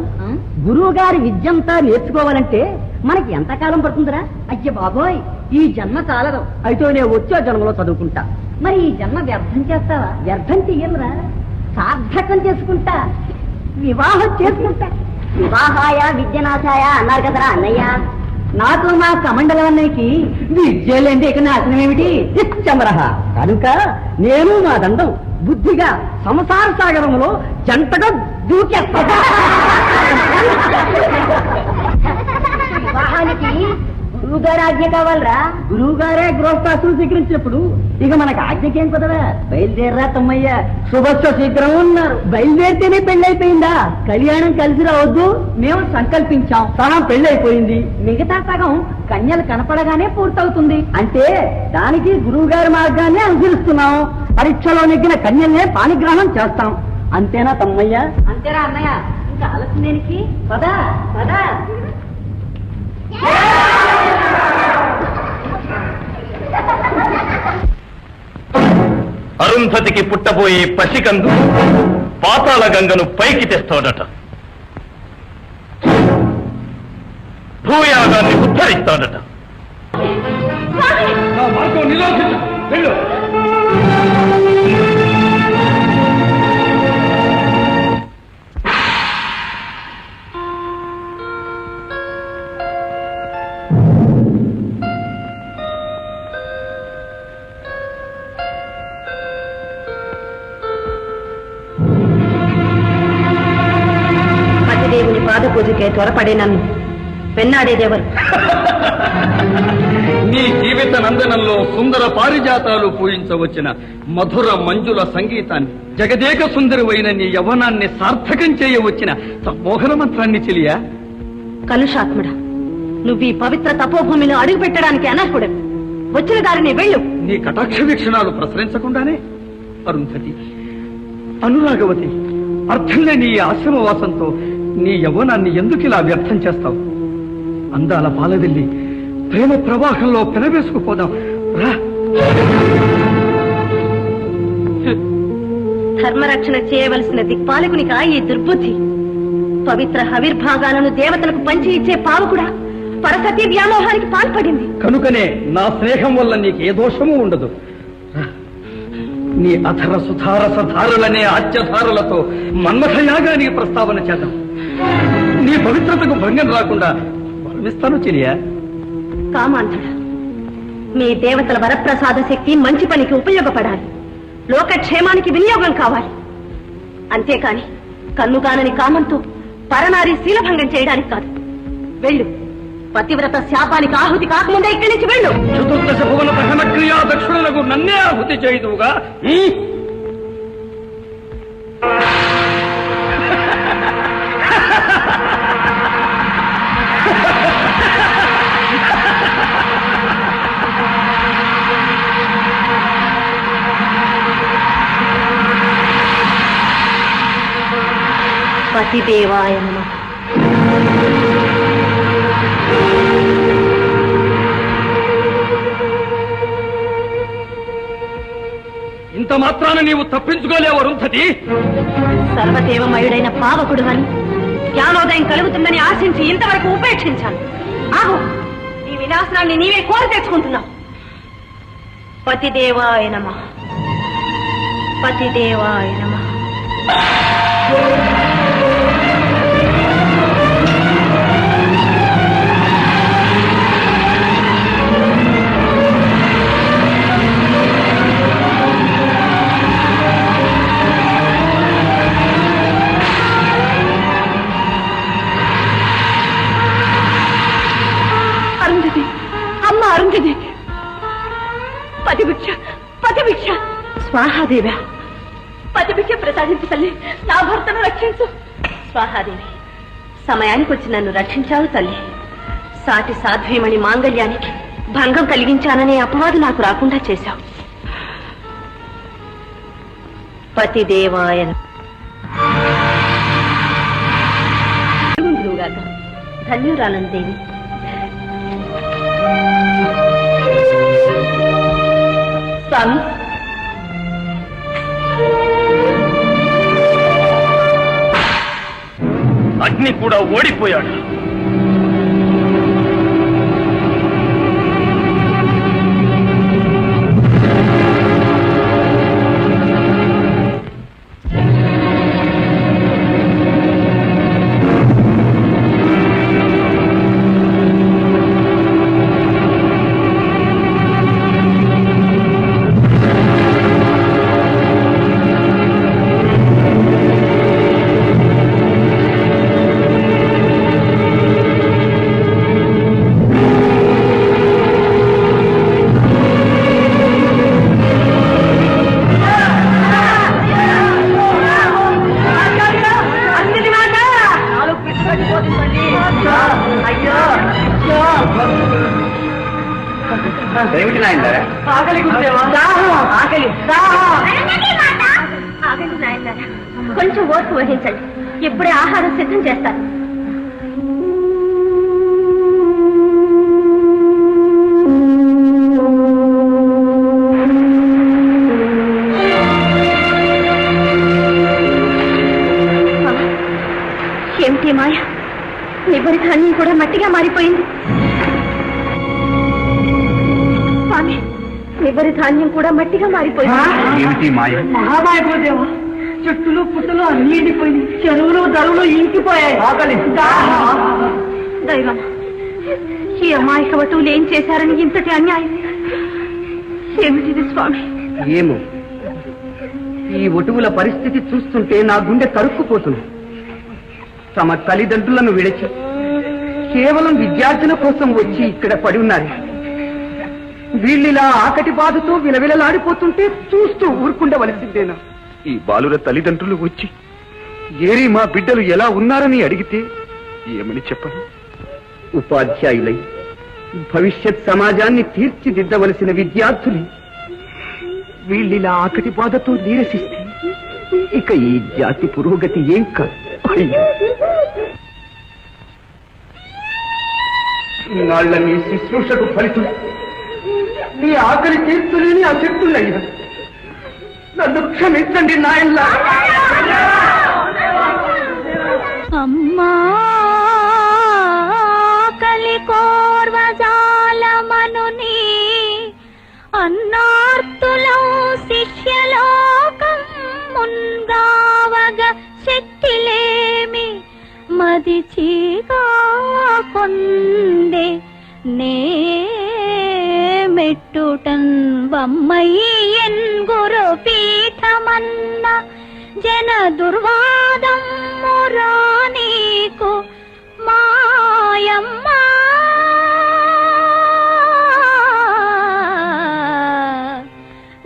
గురువు గారి విద్యంతా నేర్చుకోవాలంటే మనకి ఎంతకాలం పడుతుందిరా? అయ్య బాబోయ్, ఈ జన్మ కాలదు. అయితే నేను వచ్చే జన్మలో చదువుకుంటా. మరి ఈ జన్మ వ్యర్థం చేస్తావా? వ్యర్థం చెయ్యనురా, సార్థకం చేసుకుంటా, వివాహం చేసుకుంటా. వివాహాయ విద్యనాశాయ అన్నారు కదరా అన్నయ్య. నాకు మా కమండల అన్నయ్యకి విద్యలేంటి ఇక నాశనం ఏమిటి? ఇచ్చమరహ. కనుక నేను మా దండం బుద్ధిగా సంసార సాగరంలో జంటగా దూకేస్తా. వివాహానికి గురువు గారి ఆజ్ఞ కావాలరా. గురువు గారే గృహస్థాశ్రం స్వీకరించినప్పుడు ఇక మనకు ఆజ్ఞకేం కుదరా? బయలుదేరరా తమ్మయ్య, శుభస్వ శీఘ్రం ఉన్నారు. బయలుదేరితేనే పెళ్ళైపోయిందా? కళ్యాణం కలిసి రావద్దు మేము సంకల్పించాం. సగం పెళ్ళైపోయింది, మిగతా సగం కన్యలు కనపడగానే పూర్తవుతుంది. అంటే దానికి గురువు గారి మార్గాన్ని అనుసరిస్తున్నాం. పరీక్షలో నెగ్గిన కన్యల్నే పాణిగ్రహణం చేస్తాం. అంతేనా తమ్మయ్య? అంతేనా అన్నయ్య? ఇంకా ఆలస్యం దేనికి? పదా పదా. అరుంధతికి పుట్టబోయే పసికందు పాతాళ గంగను పైకి తెస్తాడట. భూయాగాన్ని ఉద్ధరిస్తాడట. దేవుని పాద పూజకే త్వరపడే నన్ను పెన్నాడేదేవరు? నీ జీవిత నందనంలో సుందర పారిజాతాలు పూజించవచ్చిన మధుర మంజుల సంగీతాన్ని, జగదేక సుందరువైన నీ యవ్వనాన్ని సార్థకం చేయవచ్చిన మోహన మంత్రాన్ని చెలియా. కలుషాత్ముడా, నువ్వు ఈ పవిత్ర తపోభూమిలో అడుగు పెట్టడానికి అనర్హుడు. వచ్చిన దారిని వెళ్ళు. నీ కటాక్ష వీక్షణాలు ప్రసరించకుండానే అరుంధతి, అనురాగవతి, అర్థం లేని ఈ ఆశ్రమవాసంతో నీ యవ్వనాన్ని ఎందుకిలా వ్యర్థం చేస్తావు? అందాల పాలవెల్లి ప్రేమ ప్రవాహంలో పెనవేసుకుపోదాం రా. ధర్మరక్షణ చేయవలసిన దిక్పాలకునికా ఈ దుర్బుద్ధి? పవిత్ర హవిర్భాగాలను దేవతలకు పంచి ఇచ్చే పావకుడా పరసతి వ్యామోహానికి పాల్పడింది. కనుకనే నా స్నేహం వల్ల నీకు ఏ దోషము ఉండదు. నీ అధర సుధారస ధారలనే ఆజ్యధారలతో మన్మథయాగానికి ప్రస్తావన చేద్దాం. నీ పవిత్రతకు భంగం రాకుండా వర్ణిస్తాను చెలియా. కామాంధుడా, మీ దేవతల వరప్రసాద శక్తి మంచి పనికి ఉపయోగపడాలి, లోకక్షేమానికి వినియోగం కావాలి. అంతేకాని కన్నుగానని కామంతో పరనారి శీలభంగం చేయడానికి కాదు. వెళ్ళు, పతివ్రత శాపానికి ఆహుతి కాకముందే ఇక్కడి నుంచి వెళ్ళు. చతుర్దశ భువన దహన క్రియా దక్షిణలకు నన్నే ఆహుతి చేయదువుగా. పతిదేవాయ నమః. ఇంత మాత్రాన నీవు తప్పించుకోలేవు అరుంధతి. సర్వదేవమయుడైన పావకుడు అని జ్ఞానోదయం కలుగుతుందని ఆశించి ఇంతవరకు ఉపేక్షించాను. ఆగు, నీ వినాశనాన్ని నీవే కోరి తెచ్చుకుంటున్నావు. పతిదేవాయ నమః, పతిదేవాయ నమః. అరుంధతి, అమ్మ అరుంధతి, పతిభిక్ష పతిభిక్ష. స్వాహాదేవి, పతిభిక్ష ప్రసాదించు తల్లి, నా భర్తను రక్షించు. స్వాహాదేవి, సమయానికి వచ్చి నన్ను రక్షించావు తల్లి. సాటి సాధ్వీమణి మాంగళ్యానికి భంగం కలిగించాననే అపవాదు నాకు రాకుండా చేశావు. పతిదేవాయ ధన్యురాలను దేవి. స్వామి, అగ్ని కూడా ఓడిపోయాడు. ఏమిటి నాయన? ఆగండి నాయన, కొంచెం ఓర్పు వహించండి. ఇప్పుడే ఆహారం సిద్ధం చేస్తాను. ఏమిటి మాయ, నిబ్బరి ధాన్యం కూడా మట్టిగా మారిపోయింది. స్వామి, నిబ్బరి ధాన్యం కూడా మట్టిగా మారిపోయింది. ఏమిటి మాయ? మహామాయదేవా, చెట్టులు పుట్టలు అన్ని ఎండిపోయింది, చెరువులు దరువులు ఇంకిపోయాయి. దైవం, ఈ అమాయక వటువులు ఏం చేశారని ఇంతటి అన్యాయం ఏమిటిది స్వామి? ఏమో, ఈ ఒటువుల పరిస్థితి చూస్తుంటే నా గుండె తరుక్కుపోతుంది. తమ తల్లిదండ్రులను విడిచి కేవలం విద్యార్థుల కోసం వచ్చి ఇక్కడ పడి ఉన్నారు. వీళ్ళిలా ఆకటి బాధతో విలవిలలాడిపోతుంటే చూస్తూ ఊరుకుండవలసిందేనా? ఈ బాలుర తల్లిదండ్రులు వచ్చి ఏరి మా బిడ్డలు ఎలా ఉన్నారని అడిగితే ఏమని చెప్పను? ఉపాధ్యాయులై భవిష్యత్ సమాజాన్ని తీర్చిదిద్దవలసిన విద్యార్థులు వీళ్ళిలా ఆకటి బాధతో నీరసిస్తే ఇక ఈ జాతి పురోగతి ఏం కాదు. నాళ్ల మీ శుశ్రూషకు ఫలితం నీ ఆకలి తీర్చులేని అశక్తులయ్యా. నన్ను క్షమించండి నాయన్లా. అమ్మా కలికోర్వజాలమనుని అన్నార్తులం శిష్యలోకం ముందావగ శక్తిలేమి మదిచిగా కొందే నే మెట్టుటన్ వమ్మయ్యన్ గురు పీఠమన్న జన దుర్వాదం మురానీకు మాయమ్మ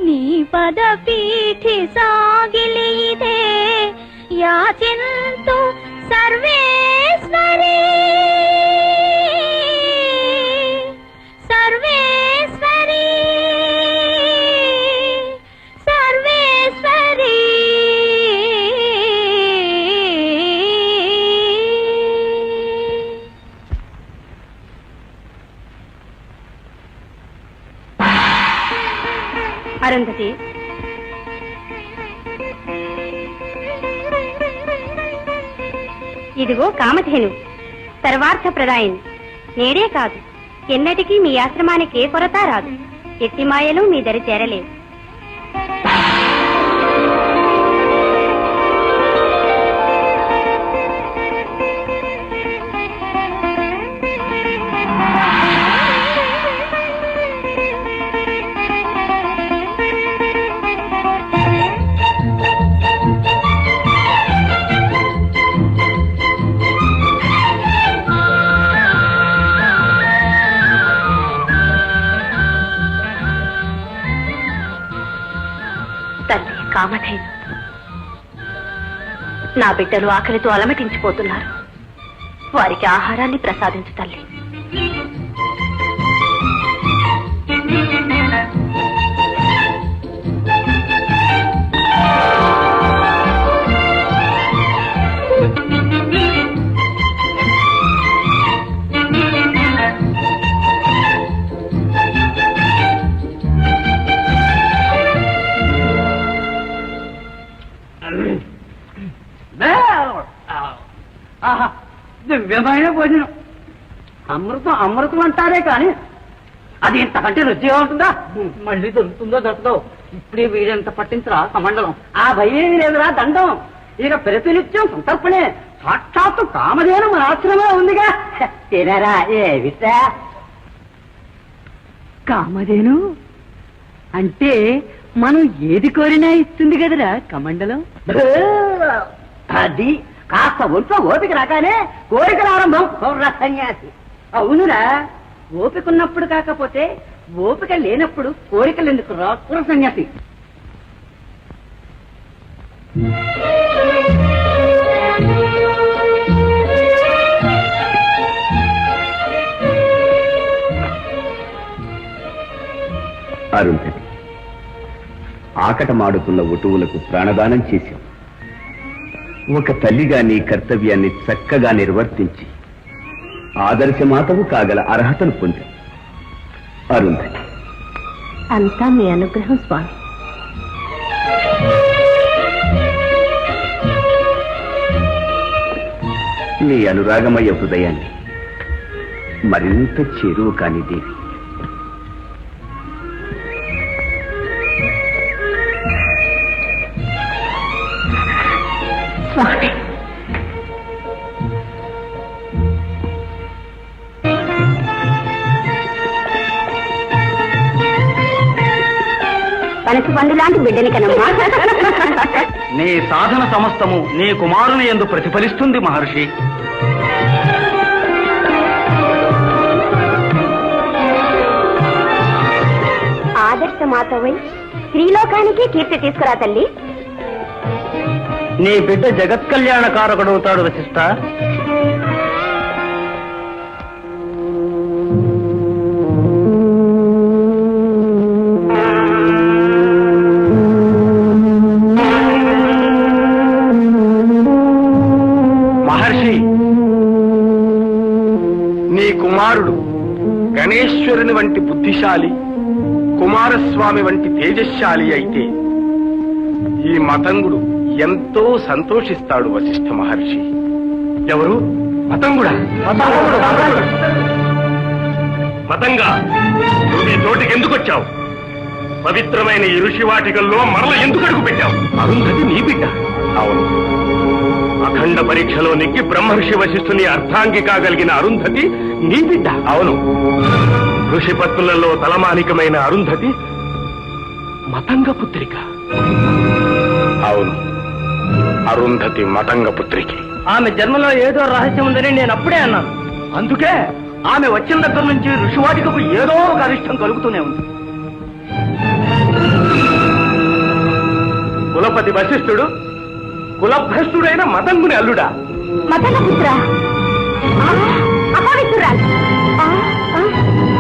నీ పద పీఠి సాగిలిదే యాచింతు సర్వేశ్వరీ సర్వేశ్వరీ సర్వేశ్వరీ అరుంధతి, ఇదిగో కామధేను, సర్వార్థ ప్రదాయిని. నేడే కాదు, ఎన్నటికీ మీ ఆశ్రమానికి ఏ కొరత రాదు. ఎట్టి మాయలు మీ దరి చేరలేవు. తల్లి కామధేను, నా బిడ్డలు ఆకలితో అలమటించిపోతున్నారు. వారికి ఆహారాన్ని ప్రసాదించు తల్లి. దివ్యమైన భోజనం. అమృతం అమృతం అంటారే కానీ అది ఇంతకంటే రుచిగా ఉంటుందా? మళ్ళీ దొరుకుతుందో దొరకదో. ఇప్పుడే వీరెంత పట్టించరా కమండలం. ఆ భయం లేదురా దండం. ఇక ప్రతినిత్యం సంతర్పణే. సాక్షాత్తు కామధేను మన ఆశ్రమే ఉందిగా. తినరా ఏ విషా. కామధేను అంటే మనం ఏది కోరినా ఇస్తుంది కదరా కమండలం. అది కాస్త ఒంట్లో ఓపిక రాగానే కోరికల ఆరంభం. సన్యాసి అవునురా. ఓపిక ఉన్నప్పుడు కాకపోతే ఓపిక లేనప్పుడు కోరికలు ఎందుకు రా సన్యాసి. అరుంధతి, ఆకటమాడుతున్న ఒటువులకు ప్రాణదానం చేశాం. ఒక తల్లిగా నీ కర్తవ్యాన్ని చక్కగా నిర్వర్తించి ఆదర్శమాతవు కాగల అర్హతను పొందాం. అరుంధతి, అంతా మీ అనుగ్రహం స్వామి. నీ అనురాగమయ హృదయాన్ని మరింత చేరువు కాని దేవి. స్వామి, పనసు పండు లాంటి బిడ్డని కనమ్మా. నీ సాధన సమస్తము నీ కుమారుని యందు ప్రతిఫలిస్తుంది మహర్షి. ఆదర్శ మాతవై శ్రీలోకానికి కీర్తి తీసుకురా తల్లి. నీ బిడ్డ జగత్ కళ్యాణ కారకుడవుతాడు వశిష్ఠ. మహర్షి, నీ కుమారుడు గణేశ్వరుని వంటి బుద్ధిశాలి, కుమారస్వామి వంటి తేజశాలి అయితే ఈ మతంగుడు ఎంతో సంతోషిస్తాడు వశిష్ఠ మహర్షి. ఎవరు? మతంగుడా? మతంగా నువ్వు ఈ చోటికి ఎందుకు వచ్చావు? పవిత్రమైన ఈ ఋషి వాటికల్లో మరల ఎందుకు అడుగు పెట్టావు? అరుంధతి నీ బిడ్డ. అవును, అఖండ పరీక్షలో నెగ్గి బ్రహ్మర్షి వశిష్ఠుని అర్థాంగి కాగలిగిన అరుంధతి నీ బిడ్డ. అవును, ఋషి పత్నులలో తలమానికమైన అరుంధతి మతంగ పుత్రిక. అవును, అరుంధతి మతంగ పుత్రికి. ఆమె జన్మలో ఏదో రహస్యం ఉందని నేను అప్పుడే అన్నాను. అందుకే ఆమె వచ్చిన దగ్గర నుంచి ఋషివాటికకు ఏదో ఒక అరిష్టం కలుగుతూనే ఉంది. కులపతి వశిష్ఠుడు కులభ్రష్టుడైన మతంగుని అల్లుడా? మతంగ పుత్ర, అపవిత్రురాలు,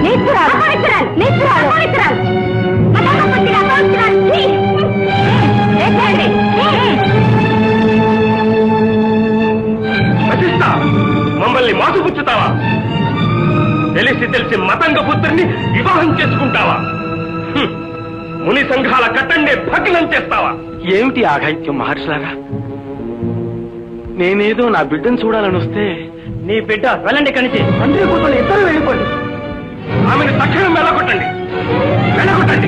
నీచురాలు, అపవిత్రురాలు, నీచురాలు, అపవిత్రురాలు, మతంగ పుత్ర, అపవిత్రురాలు. వశిష్ఠ, మమ్మల్ని మోసపుచ్చుతావా? తెలిసి తెలిసి మతంగ పుత్రుని వివాహం చేసుకుంటావా? ముని సంఘాల కట్టండే భగ్నం చేస్తావా? ఏమిటి ఆఘాయిత్యం మహర్షులారా? నేనేదో నా బిడ్డను చూడాలని వస్తే నీ బిడ్డ వెళ్ళండి కనిచి తండ్రి కూతురు ఇద్దరు వెళ్ళిపోండి. ఆమెను తక్షణం వెళ్ళగొట్టండి. వెళ్ళగొట్టండి.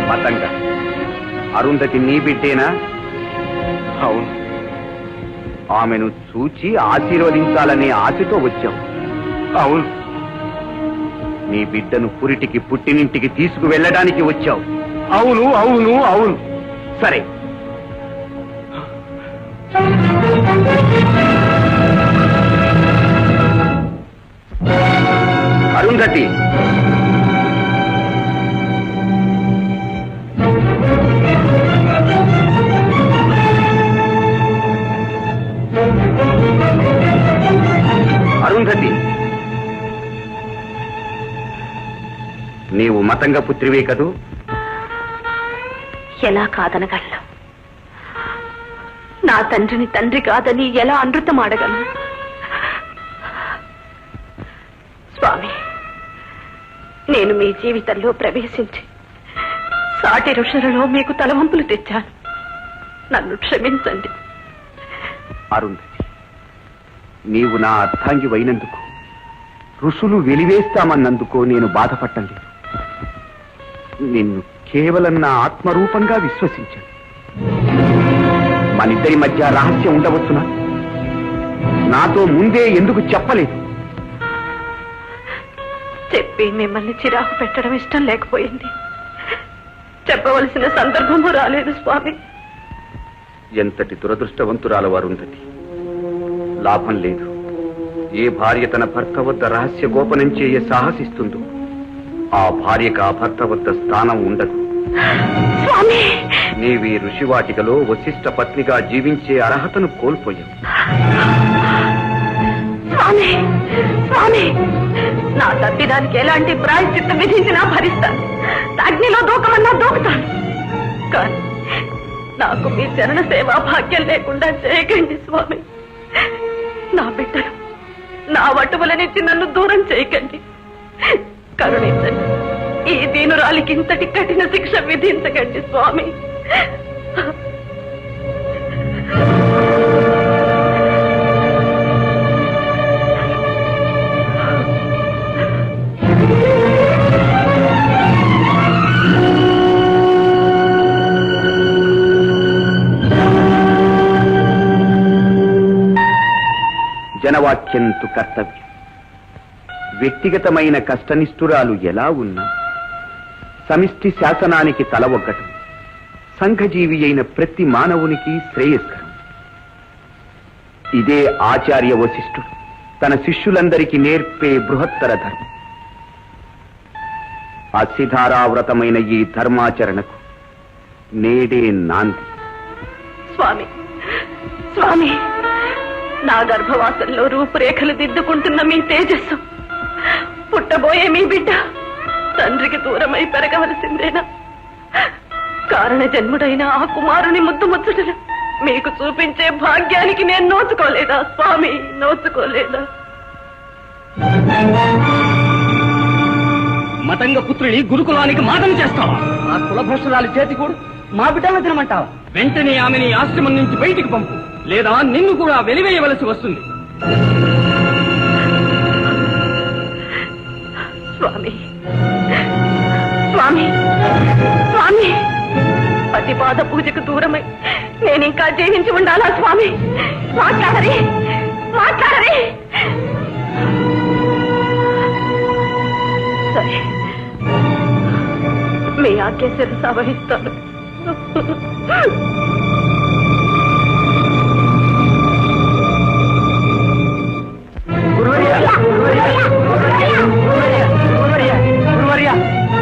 మతంగా అరుంధతి నీ బిడ్డేనా? అవును. ఆమెను చూచి ఆశీర్వదించాలనే ఆశతో వచ్చావు. అవును. నీ బిడ్డను పురిటికి పుట్టినింటికి తీసుకువెళ్ళడానికి వచ్చావు. అవును. అవును. అవును. సరే, అరుంధతి, అరుంధతి, నీవు మతంగ పుత్రివే కదూ? ఎలా కాదనగలను? నా తండ్రిని తండ్రి కాదని ఎలా అనృతమాడగలను? స్వామి, నేను మీ జీవితంలో ప్రవేశించి సాటి ఋషులలో మీకు తలవంపులు తెచ్చాను. నన్ను క్షమించండి. అరుంధతి, నీవు నా అర్థాంగి అయినందుకు, ఋషులు వెలివేస్తామన్నందుకో నేను బాధపడటం లేదు. నిన్ను కేవలం నా ఆత్మరూపంగా విశ్వసించాను. మనిద్దరి మధ్య రహస్యం ఉండవచ్చునా? నాతో ముందే ఎందుకు చెప్పలేదు? చెప్పి మిమ్మల్ని చిరాకు పెట్టడం ఇష్టం లేకపోయింది. చెప్పవలసిన సందర్భము రాలేదు స్వామి. ఎంతటి దురదృష్టవంతురాల అరుంధతి. లాభం లేదు. ఏ భార్య తన భర్త వద్ద రహస్య గోపనం చేయ సాహసిస్తుందో ఆ భార్యకు ఆ భర్త వద్ద స్థానం ఉండదు. నీవి ఋషివాటికలో వశిష్ఠ పత్నిగా జీవించే అర్హతను కోల్పోయావు. స్వామి, స్వామి, నా తప్పిదానికి ఎలాంటి ప్రాయశ్చిత్తం విధించినా భరిస్తాను. అగ్నిలో దూకమన్నా దూకుతాను. కానీ నాకు మీ చరణ సేవా భాగ్యం లేకుండా చేయకండి స్వామి. నా బిడ్డను నా వటువులనిచ్చి నన్ను దూరం చేయకండి. కరుణించండి. ఈ దీనురాలికి ఇంతటి కఠిన శిక్ష విధించకండి స్వామి. జనవాక్యంతు కర్తవ్యం. వ్యక్తిగతమైన కష్టనిష్ఠురాలు ఎలా ఉన్నా సమిష్టి శాసనానికి తల ఒగ్గటం సంఘజీవి అయిన ప్రతి మానవునికి శ్రేయస్కరం. ఇదే ఆచార్య వశిష్ఠుడు తన శిష్యులందరికీ నేర్పే బృహత్తర ధర్మం. అసిధారావ్రతమైన ఈ ధర్మాచరణకు నేడే నాంది. స్వామి, స్వామి, నా గర్భవాసంలో రూపురేఖలు దిద్దుకుంటున్న మీ తేజస్సు పుట్టబోయే మీ బిడ్డ తండ్రికి దూరమై పెరగవలసిందేనా? కారణ జన్ముడైన ఆ కుమారుని ముద్దు ముచ్చటలు మీకు చూపించే భాగ్యానికి నేను నోచుకోలేదా స్వామి? నోచుకోలేదా? మతంగ పుత్రుని గురుకులానికి మాదం చేస్తావా? ఆ కులభ్రష్టురాలి చేతి కూడా మా బిడ్డను తినమంటావా? వెంటనే ఆమెని ఆశ్రమం నుంచి బయటికి పంపు, లేదా నిన్ను కూడా వెలివేయవలసి వస్తుంది. స్వామి, స్వామి, స్వామి, పతిపాద పూజకు దూరమై నేనింకా జీవించి ఉండాలా స్వామి? మాట్లాడరే, మాట్లాడరే. సరే, మీ ఆజ్ఞ శిరస వహిస్తాను.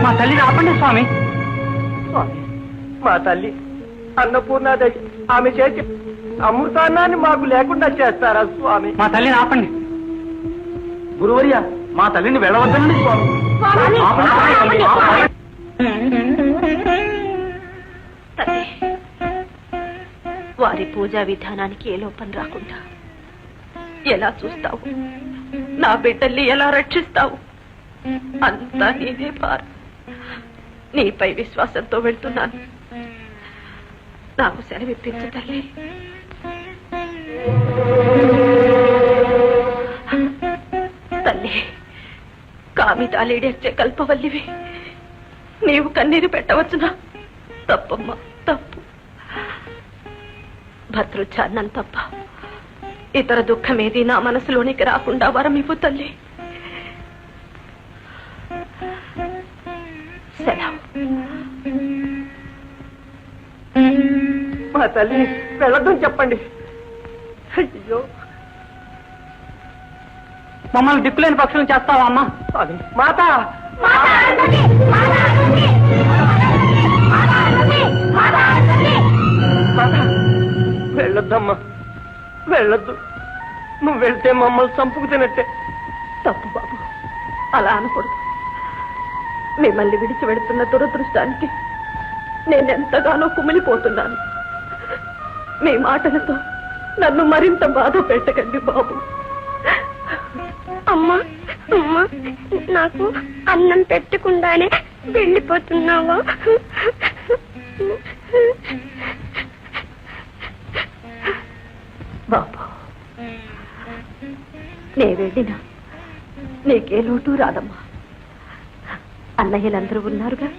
మా తల్లిని ఆపండి స్వామి. మా తల్లి అన్నపూర్ణాదేవి, ఆమె చేతి అమృతాన్నాన్ని మాకు లేకుండా చేస్తారా స్వామి? మా తల్లిని ఆపండి. గురువర్య, మా తల్లిని వెళ్ళవద్దనండి స్వామి. వారి పూజా విధానానికి ఏ లోపం రాకుండా ఎలా చూస్తావు? నా బిడ్డల్ని ఎలా రక్షిస్తావు? అంతా నీదే భారం. నీపై విశ్వాసంతో వెళ్తున్నాను. నాకు సెలవిప్పించు తల్లి. తల్లి, కామితాలేడేర్చే కల్పవల్లివి, నీవు కన్నీరు పెట్టవచ్చునా? తప్పమ్మా, తప్పు. భద్రుచ్చారణం తప్ప ఇతర దుఃఖమేది నా మనసులోనికి రాకుండా వరమివ్వు తల్లి. సెలవు. మా తల్లి వెళ్ళొద్దని చెప్పండి. అయ్యో, మమ్మల్ని దిక్కులేని పక్షులు చేస్తావా అమ్మా? మాత వెళ్ళొద్దమ్మా, వెళ్ళొద్దు. నువ్వు వెళ్తే మమ్మల్ని చంపుకు తినట్టే. తప్పు బాబు, అలా అనకూడదు. మిమ్మల్ని విడిచి వెళుతున్న దురదృష్టానికి నేనెంతగానో కుమిలిపోతున్నాను. మీ మాటలతో నన్ను మరింత బాధ పెట్టకండి బాబు. అమ్మా, అమ్మా, నాకు అన్నం పెట్టకుండానే వెళ్ళిపోతున్నావా? బాబు, నే వెళ్ళినా నీకే లోటు రాదమ్మా. అన్నయ్యలందరూ ఉన్నారుగా.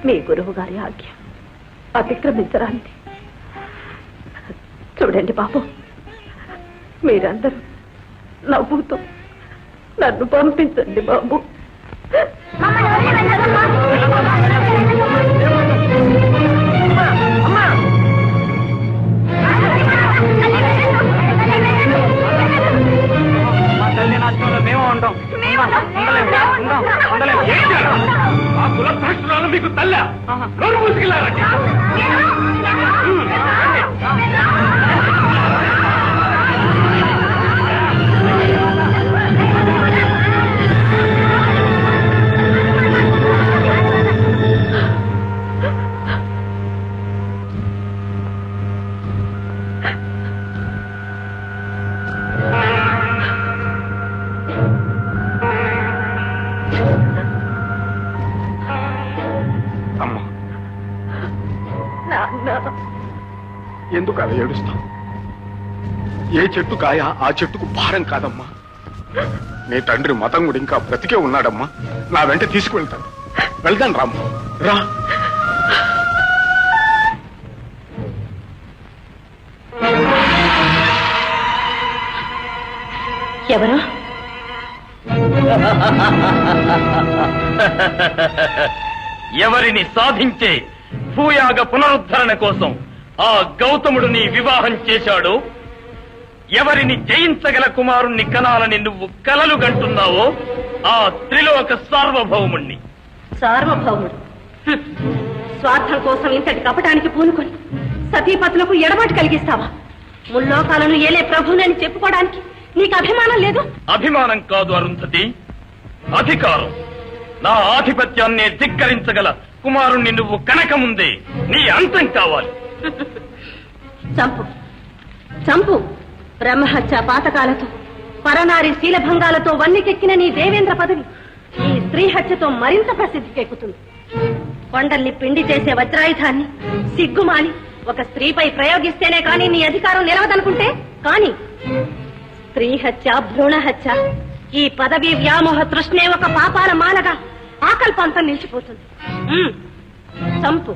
మీ గురువు గారి ఆజ్ఞ అతిక్రమించరాంది. చూడండి బాబు, మీరందరూ నవ్వుతూ నన్ను పంపించండి బాబు. మా తల్లి నాశనంలో మేము ఉంటాం. ఆ కులభ్రష్టురాలు మీకు తల్ల నోరు మూసుకెళ్ళారండి. అమ్మా, నాన్న, ఎందుకు అలా ఏడుస్తాం? ఏ చెట్టు కాయ ఆ చెట్టుకు భారం కాదమ్మా. నీ తండ్రి మతంగుడు ఇంకా బ్రతికే ఉన్నాడమ్మా. నా వెంట తీసుకువెళ్తాను. వెళ్దాను రామ్మ, రా. ఎవరు? ఎవరిని సాధించే భూయాగ పునరుద్ధరణ కోసం ఆ గౌతముడు నీ వివాహం చేశాడో, ఎవరిని జయించగల కుమారుణ్ణి కనాలని నువ్వు కలలు గంటున్నావో ఆ త్రిలోక సార్వభౌముణ్ణి. సార్వభౌముడు స్వార్థం కోసం ఇంతటి కపటానికి పూనుకొని సతీపతులకు ఎడబాటు కలిగిస్తావా? ముల్లోకాలను ఏలే ప్రభునని చెప్పుకోవడానికి నీకు అభిమానం లేదు? అభిమానం కాదు అరుంధతి, అధికారం. నా ఆధిపత్యాన్ని ధిక్కరించగల కుమారుణ్ణి నువ్వు కనకముందే నీ అంతం కావాలి. చంపు, చంపు. బ్రహ్మహత్య పాతకాలతో పరనారి శీలభంగాలతో వన్నికెక్కిన నీ దేవేంద్ర పదవి ఈ స్త్రీ హత్యతో మరింత ప్రసిద్ధికెక్కుతుంది. కొండల్ని పిండి చేసే వజ్రాయుధాన్ని సిగ్గుమాని ఒక స్త్రీపై ప్రయోగిస్తేనే కానీ నీ అధికారం నిలవదనుకుంటే కానీ స్త్రీ హత్య, భ్రూణ హత్య, ఈ పదవి వ్యామోహ తృష్ణే ఒక పాపాల మాలగా ఆకల్పంతం నిలిచిపోతుంది. చంపు.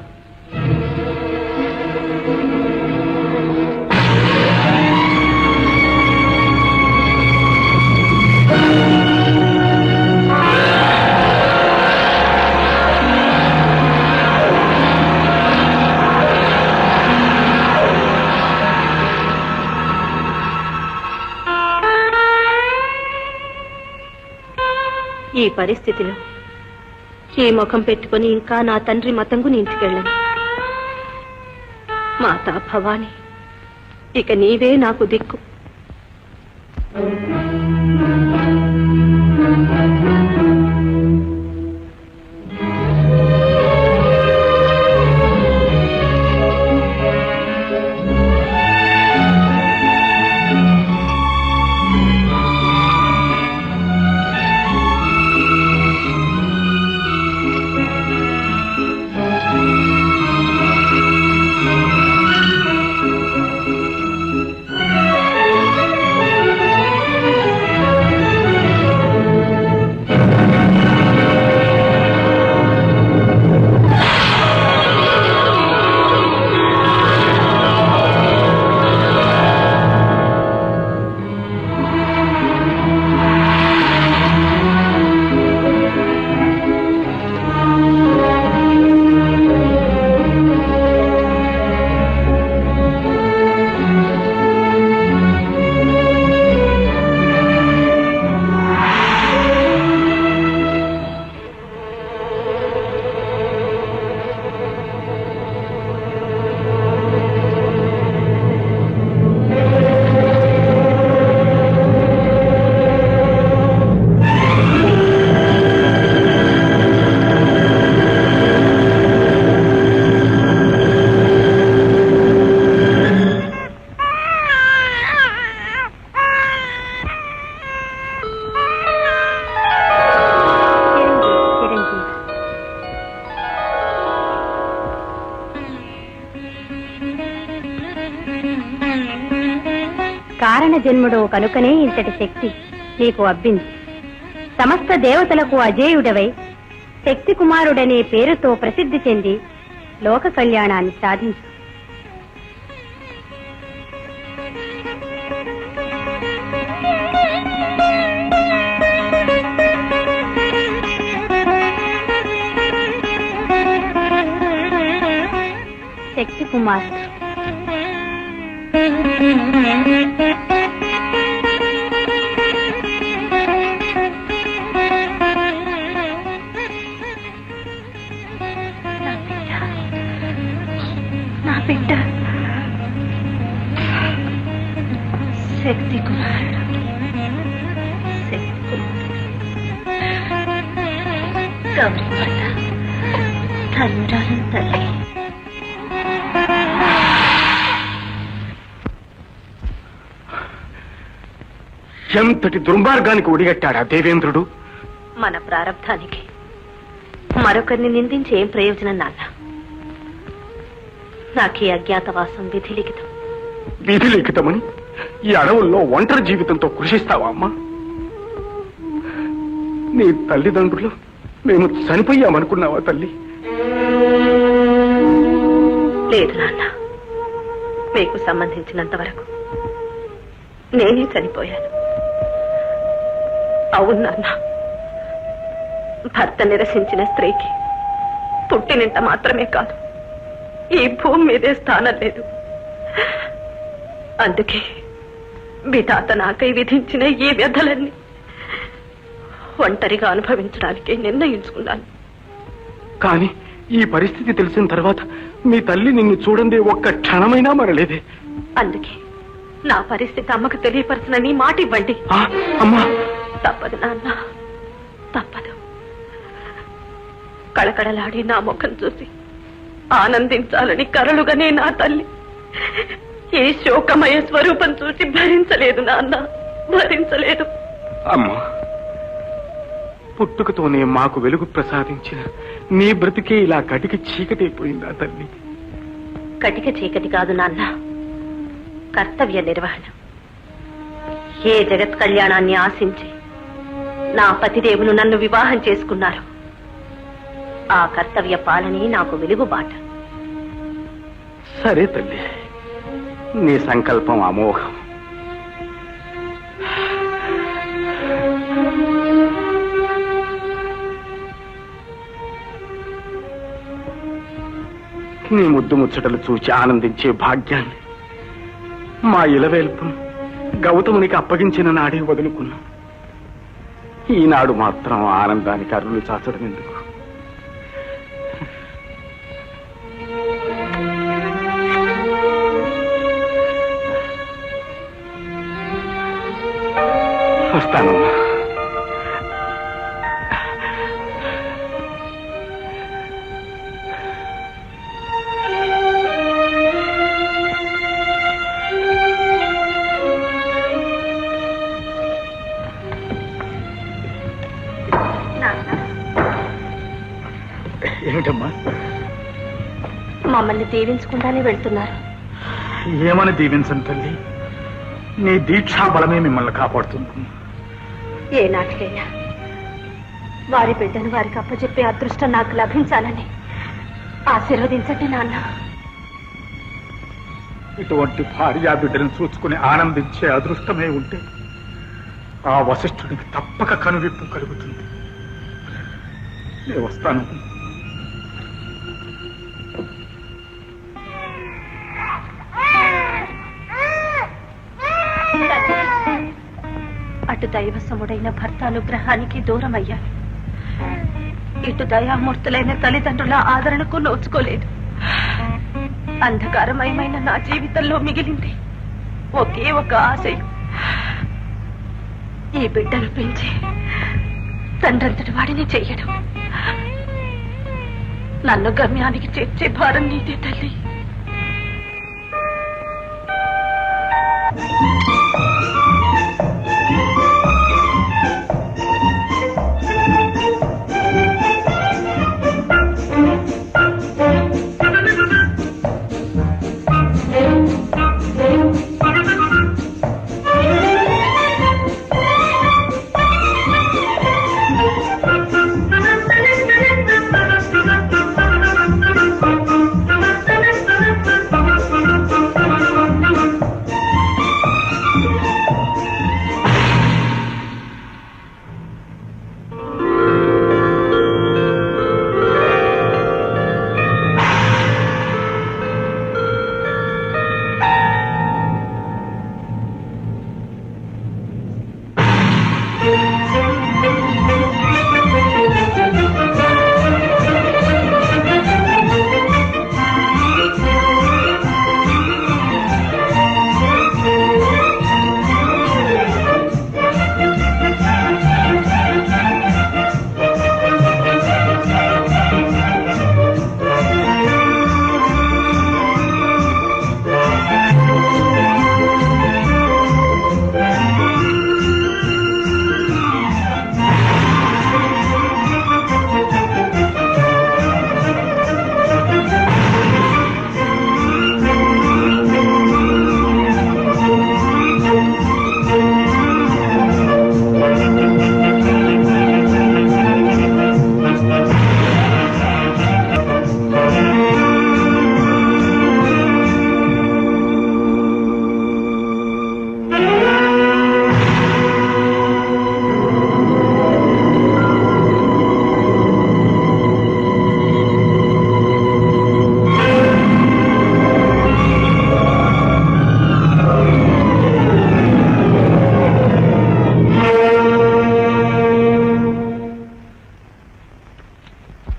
ఈ పరిస్థితిలో ఈ ముఖం పెట్టుకుని ఇంకా నా తండ్రి మతంగుని ఇంటికెళ్ళను. మాతా భవాని, ఇక నీవే నాకు దిక్కు. కారణ జన్ముడు కనుకనే ఇంతటి శక్తి నీకు అబ్బింది. సమస్త దేవతలకు అజేయుడవై శక్తి కుమారుడనే పేరుతో ప్రసిద్ధి చెంది లోక కళ్యాణాన్ని సాధించు. శక్తి కుమారుడు నా బిడ్డ శక్తి కుమారుడు గౌరీమాత ధన్యురాలు తల్లి. ఎంతటి దుర్మార్గానికి ఒడిగట్టాడా దేవేంద్రుడు? మన ప్రారంధానికి మరొకరిని నిందించి ఏం ప్రయోజనం నాన్న? నాకీ అజ్ఞాతవాసం విధి లిఖితం. విధి లిఖితమని ఈ అడవుల్లో ఒంటరి జీవితంతో కృషిస్తావా అమ్మా? నీ తల్లిదండ్రులు మేము చనిపోయామనుకున్నావా తల్లి? లేదు నాన్న, మీకు సంబంధించినంత వరకు నేనే చనిపోయాను. అవును నాన్న, భర్త నిరసించిన స్త్రీకి పుట్టినింట మాత్రమే కాదు ఈ భూమి మీదే స్థానం లేదు. అందుకే విధాత నాకై విధించిన ఈ వ్యధలన్నీ ఒంటరిగా అనుభవించడానికి నిర్ణయించుకున్నాను. కానీ ఈ పరిస్థితి తెలిసిన తర్వాత మీ తల్లి నిన్ను చూడండి ఒక్క క్షణమైనా మరలేదే. అందుకే నా పరిస్థితి అమ్మకు తెలియపరచిన నీ మాట ఇవ్వండి. అమ్మా, తప్పదు నాన్న, తప్పదు. కళకళలాడి నా ముఖం చూసి ఆనందించాలని కరలుగానే నా తల్లి ఏ శోకమయ స్వరూపం చూసి భరించలేదు నాన్న, భరించలేదు. అమ్మా, పుట్టుకతోనే మాకు వెలుగు ప్రసాదించిన నీ బ్రతికే ఇలా కటికి చీకటైపోయిందా తల్లి? కటిక చీకటి కాదు నాన్న, కర్తవ్య నిర్వహణ. ఏ జగత్ కళ్యాణాన్ని ఆశించి నా పతిదేవులు నన్ను వివాహం చేసుకున్నారు, ఆ కర్తవ్య పాలనే నాకు వెలుగుబాట. సరే తల్లి, నీ సంకల్పం అమోఘం. నీ ముద్దు ముచ్చటలు చూచి ఆనందించే భాగ్యాన్ని మా ఇలవేల్పును గౌతమునికి అప్పగించిన నాడే వదులుకున్నాం. ఈనాడు మాత్రం ఆనందానికి అరులు చాచడం ఎందుకు? వస్తానమ్మా. ఏమిటమ్మా? మమ్మల్ని దీవించకుండానే వెళ్తున్నారు. ఏమని దీవించను తల్లి, నీ దీక్షా బలమే మిమ్మల్ని కాపాడుతుంది. ఏ నాటికైనా వారి బిడ్డను వారికి అప్పచెప్పే అదృష్టం నాకు లభించాలని ఆశీర్వదించండి నాన్న. ఇటువంటి భార్యా బిడ్డను చూసుకుని ఆనందించే అదృష్టమే ఉంటే ఆ వశిష్ఠుడికి తప్పక కనువిప్పు కలుగుతుంది. నేను వస్తాను. అటు దైవసముడైన భర్త అనుగ్రహానికి దూరమయ్యాను, ఇటు దయామూర్తులైన తల్లిదండ్రుల ఆదరణకు నోచుకోలేదు. అంధకారమయమైన నా జీవితంలో మిగిలింది ఒకే ఒక ఆశయం, ఈ బిడ్డను పెంచి తండ్రంతటి వాడిని చెయ్యడం. నన్ను గమ్యానికి చేర్చే భారం నీదే తల్లి.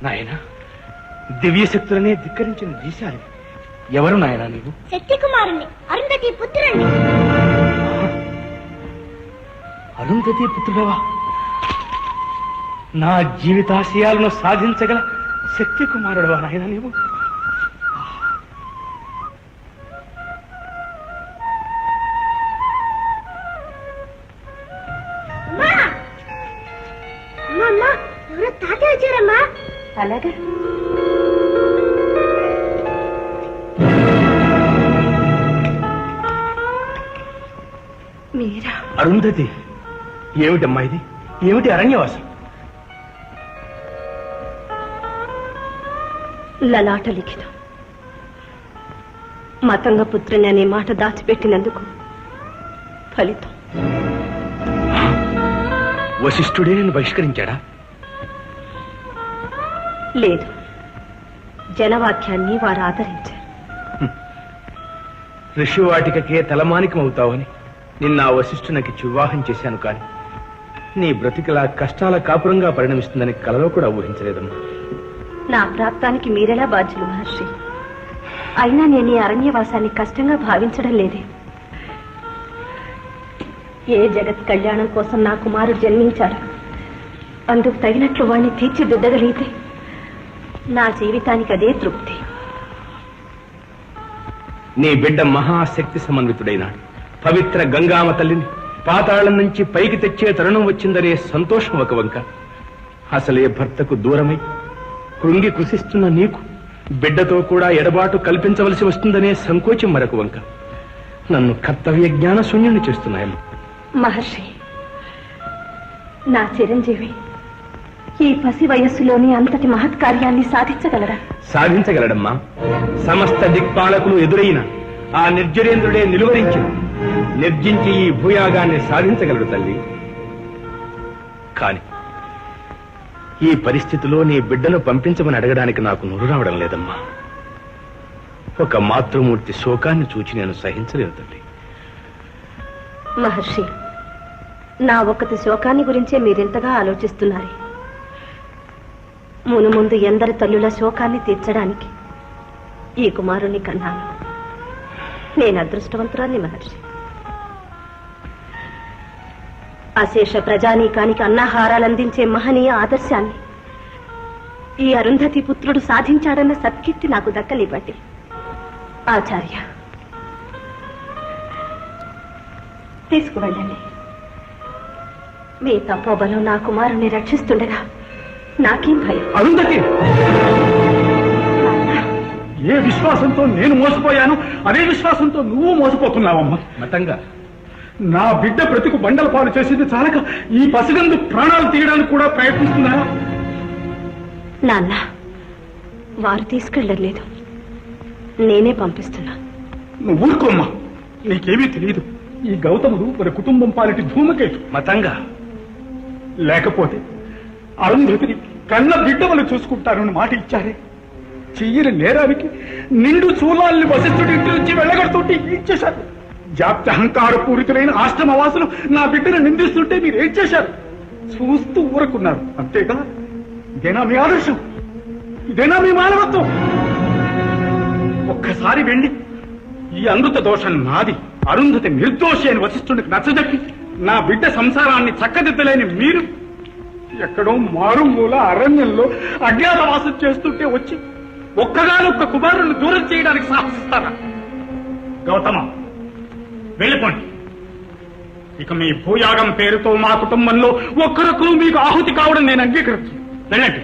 నాయన దివ్యశక్తులనే ధిక్కరించిన దీశాలి ఎవరు నాయన నీవు? శక్తి కుమారుణ్ణి, అరుంధతి పుత్రుణ్ణి. అరుంధతి పుత్రుడవా? నా జీవితాశయాలను సాధించగల శక్తి కుమారుడవా నాయన నీవు? అమ్మా, ఎవరో తాతయ్య వచ్చారమ్మా. అలాగా మీరా? అరుంధతి, ఏమిటమ్మా ఇది? ఏమిటి అరణ్యవాసం? లలాట లిఖితం. మతంగ పుత్రుని అనే మాట దాచిపెట్టినందుకు ఫలితం. వశిష్ఠుడే నేను బహిష్కరించాడా? లేదు, జనవాక్యాన్ని వారు ఆదరించారు. ఋషివాటికకే తలమానికం అవుతావని నిన్న ఆ వశిష్ఠునికి వివాహం చేశాను కాని నీ బ్రతికలా కష్టాల కాపురంగా పరిణమిస్తుందని కలలో కూడా ఊహించలేదమ్మా. నా ప్రాప్తానికి మీరెలా బాధ్యులు మహర్షి? అయినా నేను ఈ అరణ్యవాసాన్ని కష్టంగా భావించడం లేదే. ఏ జగత్ కళ్యాణం కోసం నా కుమారుడు జన్మించాడు, అందుకు తగినట్లు వాణ్ణి తీర్చిదిద్దగలిగితే నా జీవితానికి అదే తృప్తి. నీ బిడ్డ మహాశక్తి సమన్వితుడైనాడు. పవిత్ర గంగామ తల్లిని పాతాళం నుంచి పైకి తెచ్చే తరుణం వచ్చిందనే సంతోషం ఒక వంక, అసలే భర్తకు దూరమై కృంగి కృషిస్తున్న నీకు బిడ్డతో కూడా ఎడబాటు కల్పించవలసి వస్తుందనే సంకోచం మరొక వంక నన్ను కర్తవ్య జ్ఞాన శూన్యుని చేస్తున్నాయమ్మ. మహర్షి, నా చిరంజీవి ఈ పసి వయస్సులోని అంతటి మహత్కార్యాన్ని సాధించగలరా? సాధించగలడమ్మా. సమస్త దిక్పాలకులు ఎదురైన ఆ నిర్జరేంద్రుడే నిలువరించిన నిర్జించి ఈ భూయాగాన్ని సాధించగలడు తల్లి. కాని ఈ పరిస్థితిలో నీ బిడ్డను పంపించమని అడగడానికి నాకు నోరు రావడం లేదమ్మా. ఒక మాతృమూర్తి శోకాన్ని చూచి నేను సహించలేను తల్లి. మహర్షి, నా ఒక్కటి శోకాన్ని గురించే మీరింతగా ఆలోచిస్తున్నారు. మునుముందు ఎందరి తల్లుల శోకాన్ని తీర్చడానికి ఈ కుమారుని కన్నాను. నేను అదృష్టవంతురాన్ని మహర్షి. అశేష ప్రజానీకానికి అన్నాహారాలందించే మహనీయ ఆదర్శాన్ని ఈ అరుంధతి పుత్రుడు సాధించాడన్న సత్కీర్తి నాకు దక్కనివ్వండి. ఆచార్య, తీసుకువెళ్ళండి. మీ తపోబలం నా కుమారుని రక్షిస్తుండగా నాకేం భయం? అరుంధతి, ఏ విశ్వాసంతో నేను మోసపోయాను అదే విశ్వాసంతో నువ్వు మోసపోతున్నావమ్మా. మతంగా నా బిడ్డ బ్రతుకు బండల పాలు చేసింది చాలక ఈ పసిగందు ప్రాణాలు తీయడానికి కూడా ప్రయత్నిస్తున్నారా? నాన్న, వారు తీసుకెళ్ళలేదు, నేనే పంపిస్తున్నా. నువ్వు ఊరుకోమ్మా, నీకేమీ తెలియదు. ఈ గౌతముడు మన కుటుంబం పాలిటి ధూమకేతు. మతంగా లేకపోతే అరుంధతిని కన్న బిడ్డవలు చూసుకుంటానని మాట ఇచ్చారే. చెయ్యని నేరానికి నిండు చూలాల్ని వశిష్ఠుడి ఇంటి నుంచి వెళ్ళగడుతుంటే ఏం చేశారు? జాప్తహంకార పూరితులైన ఆశ్రమవాసులు నా బిడ్డను నిందిస్తుంటే మీరు ఏం చేశారు? చూస్తూ ఊరుకున్నారు, అంతేగా? ఇదేనా మీ ఆదర్శం? ఇదేనా మీ మానవత్వం? ఒక్కసారి వెళ్ళి ఈ అమృత దోషం నాది, అరుంధతి నిర్దోషి అని వశిష్ఠుడికి నచ్చజెప్పి నా బిడ్డ సంసారాన్ని చక్కదిద్దలేని మీరు ఎక్కడో మారుమూల అరణ్యంలో అజ్ఞాతవాసం చేస్తుంటే వచ్చి ఒక్కగానొక్క కుమారుని దూరం చేయడానికి సాహసిస్తారా? గౌతమ, వెళ్ళిపోండి. ఇక మీ భూయాగం పేరుతో మా కుటుంబంలో ఒక్కరొక్కరు మీకు ఆహుతి కావడం నేను అంగీకరించు. వెళ్ళండి.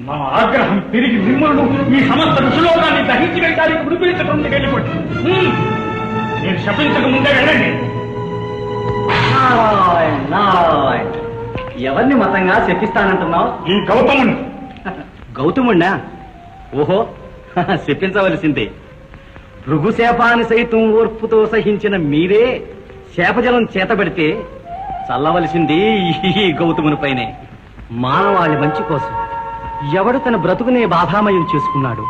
మా ఆగ్రహం పెరిగి మిమ్మల్ని ఈ సమస్త ఋషులోకాన్ని దహించి వెళ్ళడానికి విడిపించడం వెళ్ళిపోండి. నేను శపించక ముందే వెళ్ళండి. ఎవరిని మతంగా చెప్పిస్తానంటున్నావు? ఈ గౌతముని. గౌతముణ్ణా? ఓహో, చెప్పించవలసిందే. భృగుశాపాన్ని సైతం ఓర్పుతో సహించిన మీరే శాపజలం చేతబడితే చల్లవలసింది ఈ గౌతమునిపైనే. మానవాళి మంచి కోసం ఎవడు తన బ్రతుకునే బాధామయం చేసుకున్నాడు,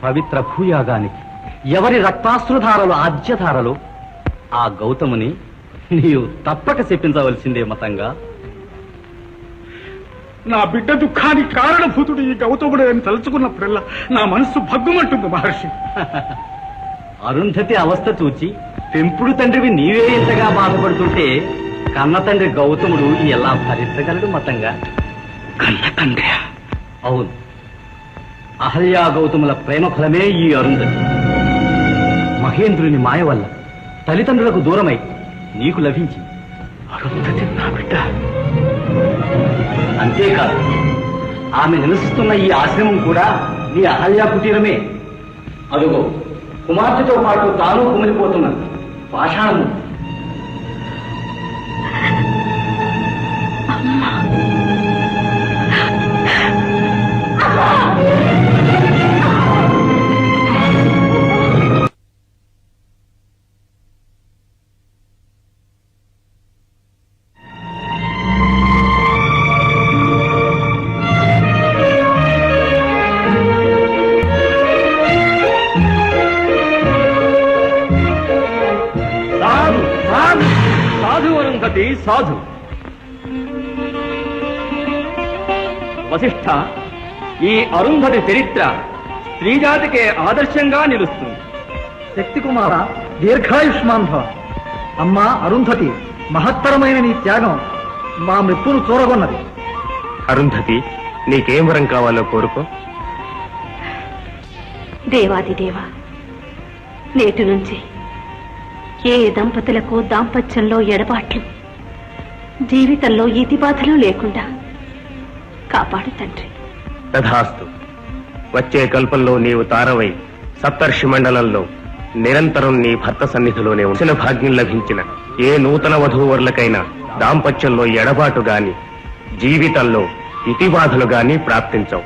పవిత్ర భూయాగానికి ఎవరి రక్తాశ్రుధారలు ఆద్యధారలు, ఆ గౌతముని నీవు తప్పక చెప్పించవలసిందే మతంగా. నా బిడ్డ దుఃఖానికి కారణభూతుడు ఈ గౌతముడు అని తలుచుకున్నప్పుడల్లా నా మనస్సు భగ్గుమంటుంది మహర్షి. అరుంధతి అవస్థ చూచి పెంపుడు తండ్రివి నీవే ఇంతగా బాధపడుతుంటే కన్న తండ్రి గౌతముడు ఎలా భరించగలడు మతంగా? కన్న తండ్రి అవును, అహల్యా గౌతముల ప్రేమ ఫలమే ఈ అరుంధతి. మహేంద్రుని మాయ వల్ల తల్లిదండ్రులకు దూరమై నీకు లభించి అరుంధతి నా బిడ్డ. అంతేకాదు, ఆమె నివసిస్తున్న ఈ ఆశ్రమం కూడా నీ అహల్యా కుటీరమే. అదుగో కుమార్తెతో పాటు తాను కుమిలిపోతున్న పాషాణము. సాధు అరుంధతి సాధు. వశిష్ఠ, ఈ అరుంధతి చరిత్ర స్త్రీజాతికే ఆదర్శంగా నిలుస్తుంది. శక్తి కుమార, దీర్ఘాయుష్మాన్ భవ. అమ్మా అరుంధతి, మహత్తరమైన నీ త్యాగం మా మెప్పును చూరగొన్నది. అరుంధతి, నీకేం వరం కావాలో కోరుకో. దేవాదిదేవా, నేటి నుంచి ఏ దంపతులకు దాంపత్యంలో ఎడబాట్లు, జీవితంలో ఈతిబాధలు లేకుండా కాపాడు తండ్రి. తథాస్తు. వచ్చే కల్పంలో నీవు తారవై సప్తర్షి మండలంలో నిరంతరం నీ భర్త సన్నిధిలోనే ఉంచిన భాగ్యం లభించిన ఏ నూతన వధూవరులకైనా దాంపత్యంలో ఎడబాటు గాని జీవితంలో ఇతిబాధలు గాని ప్రాప్తించవు.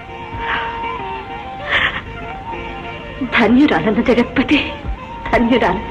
ధన్యురాలన్న జగత్పతి, ధన్యురాలు.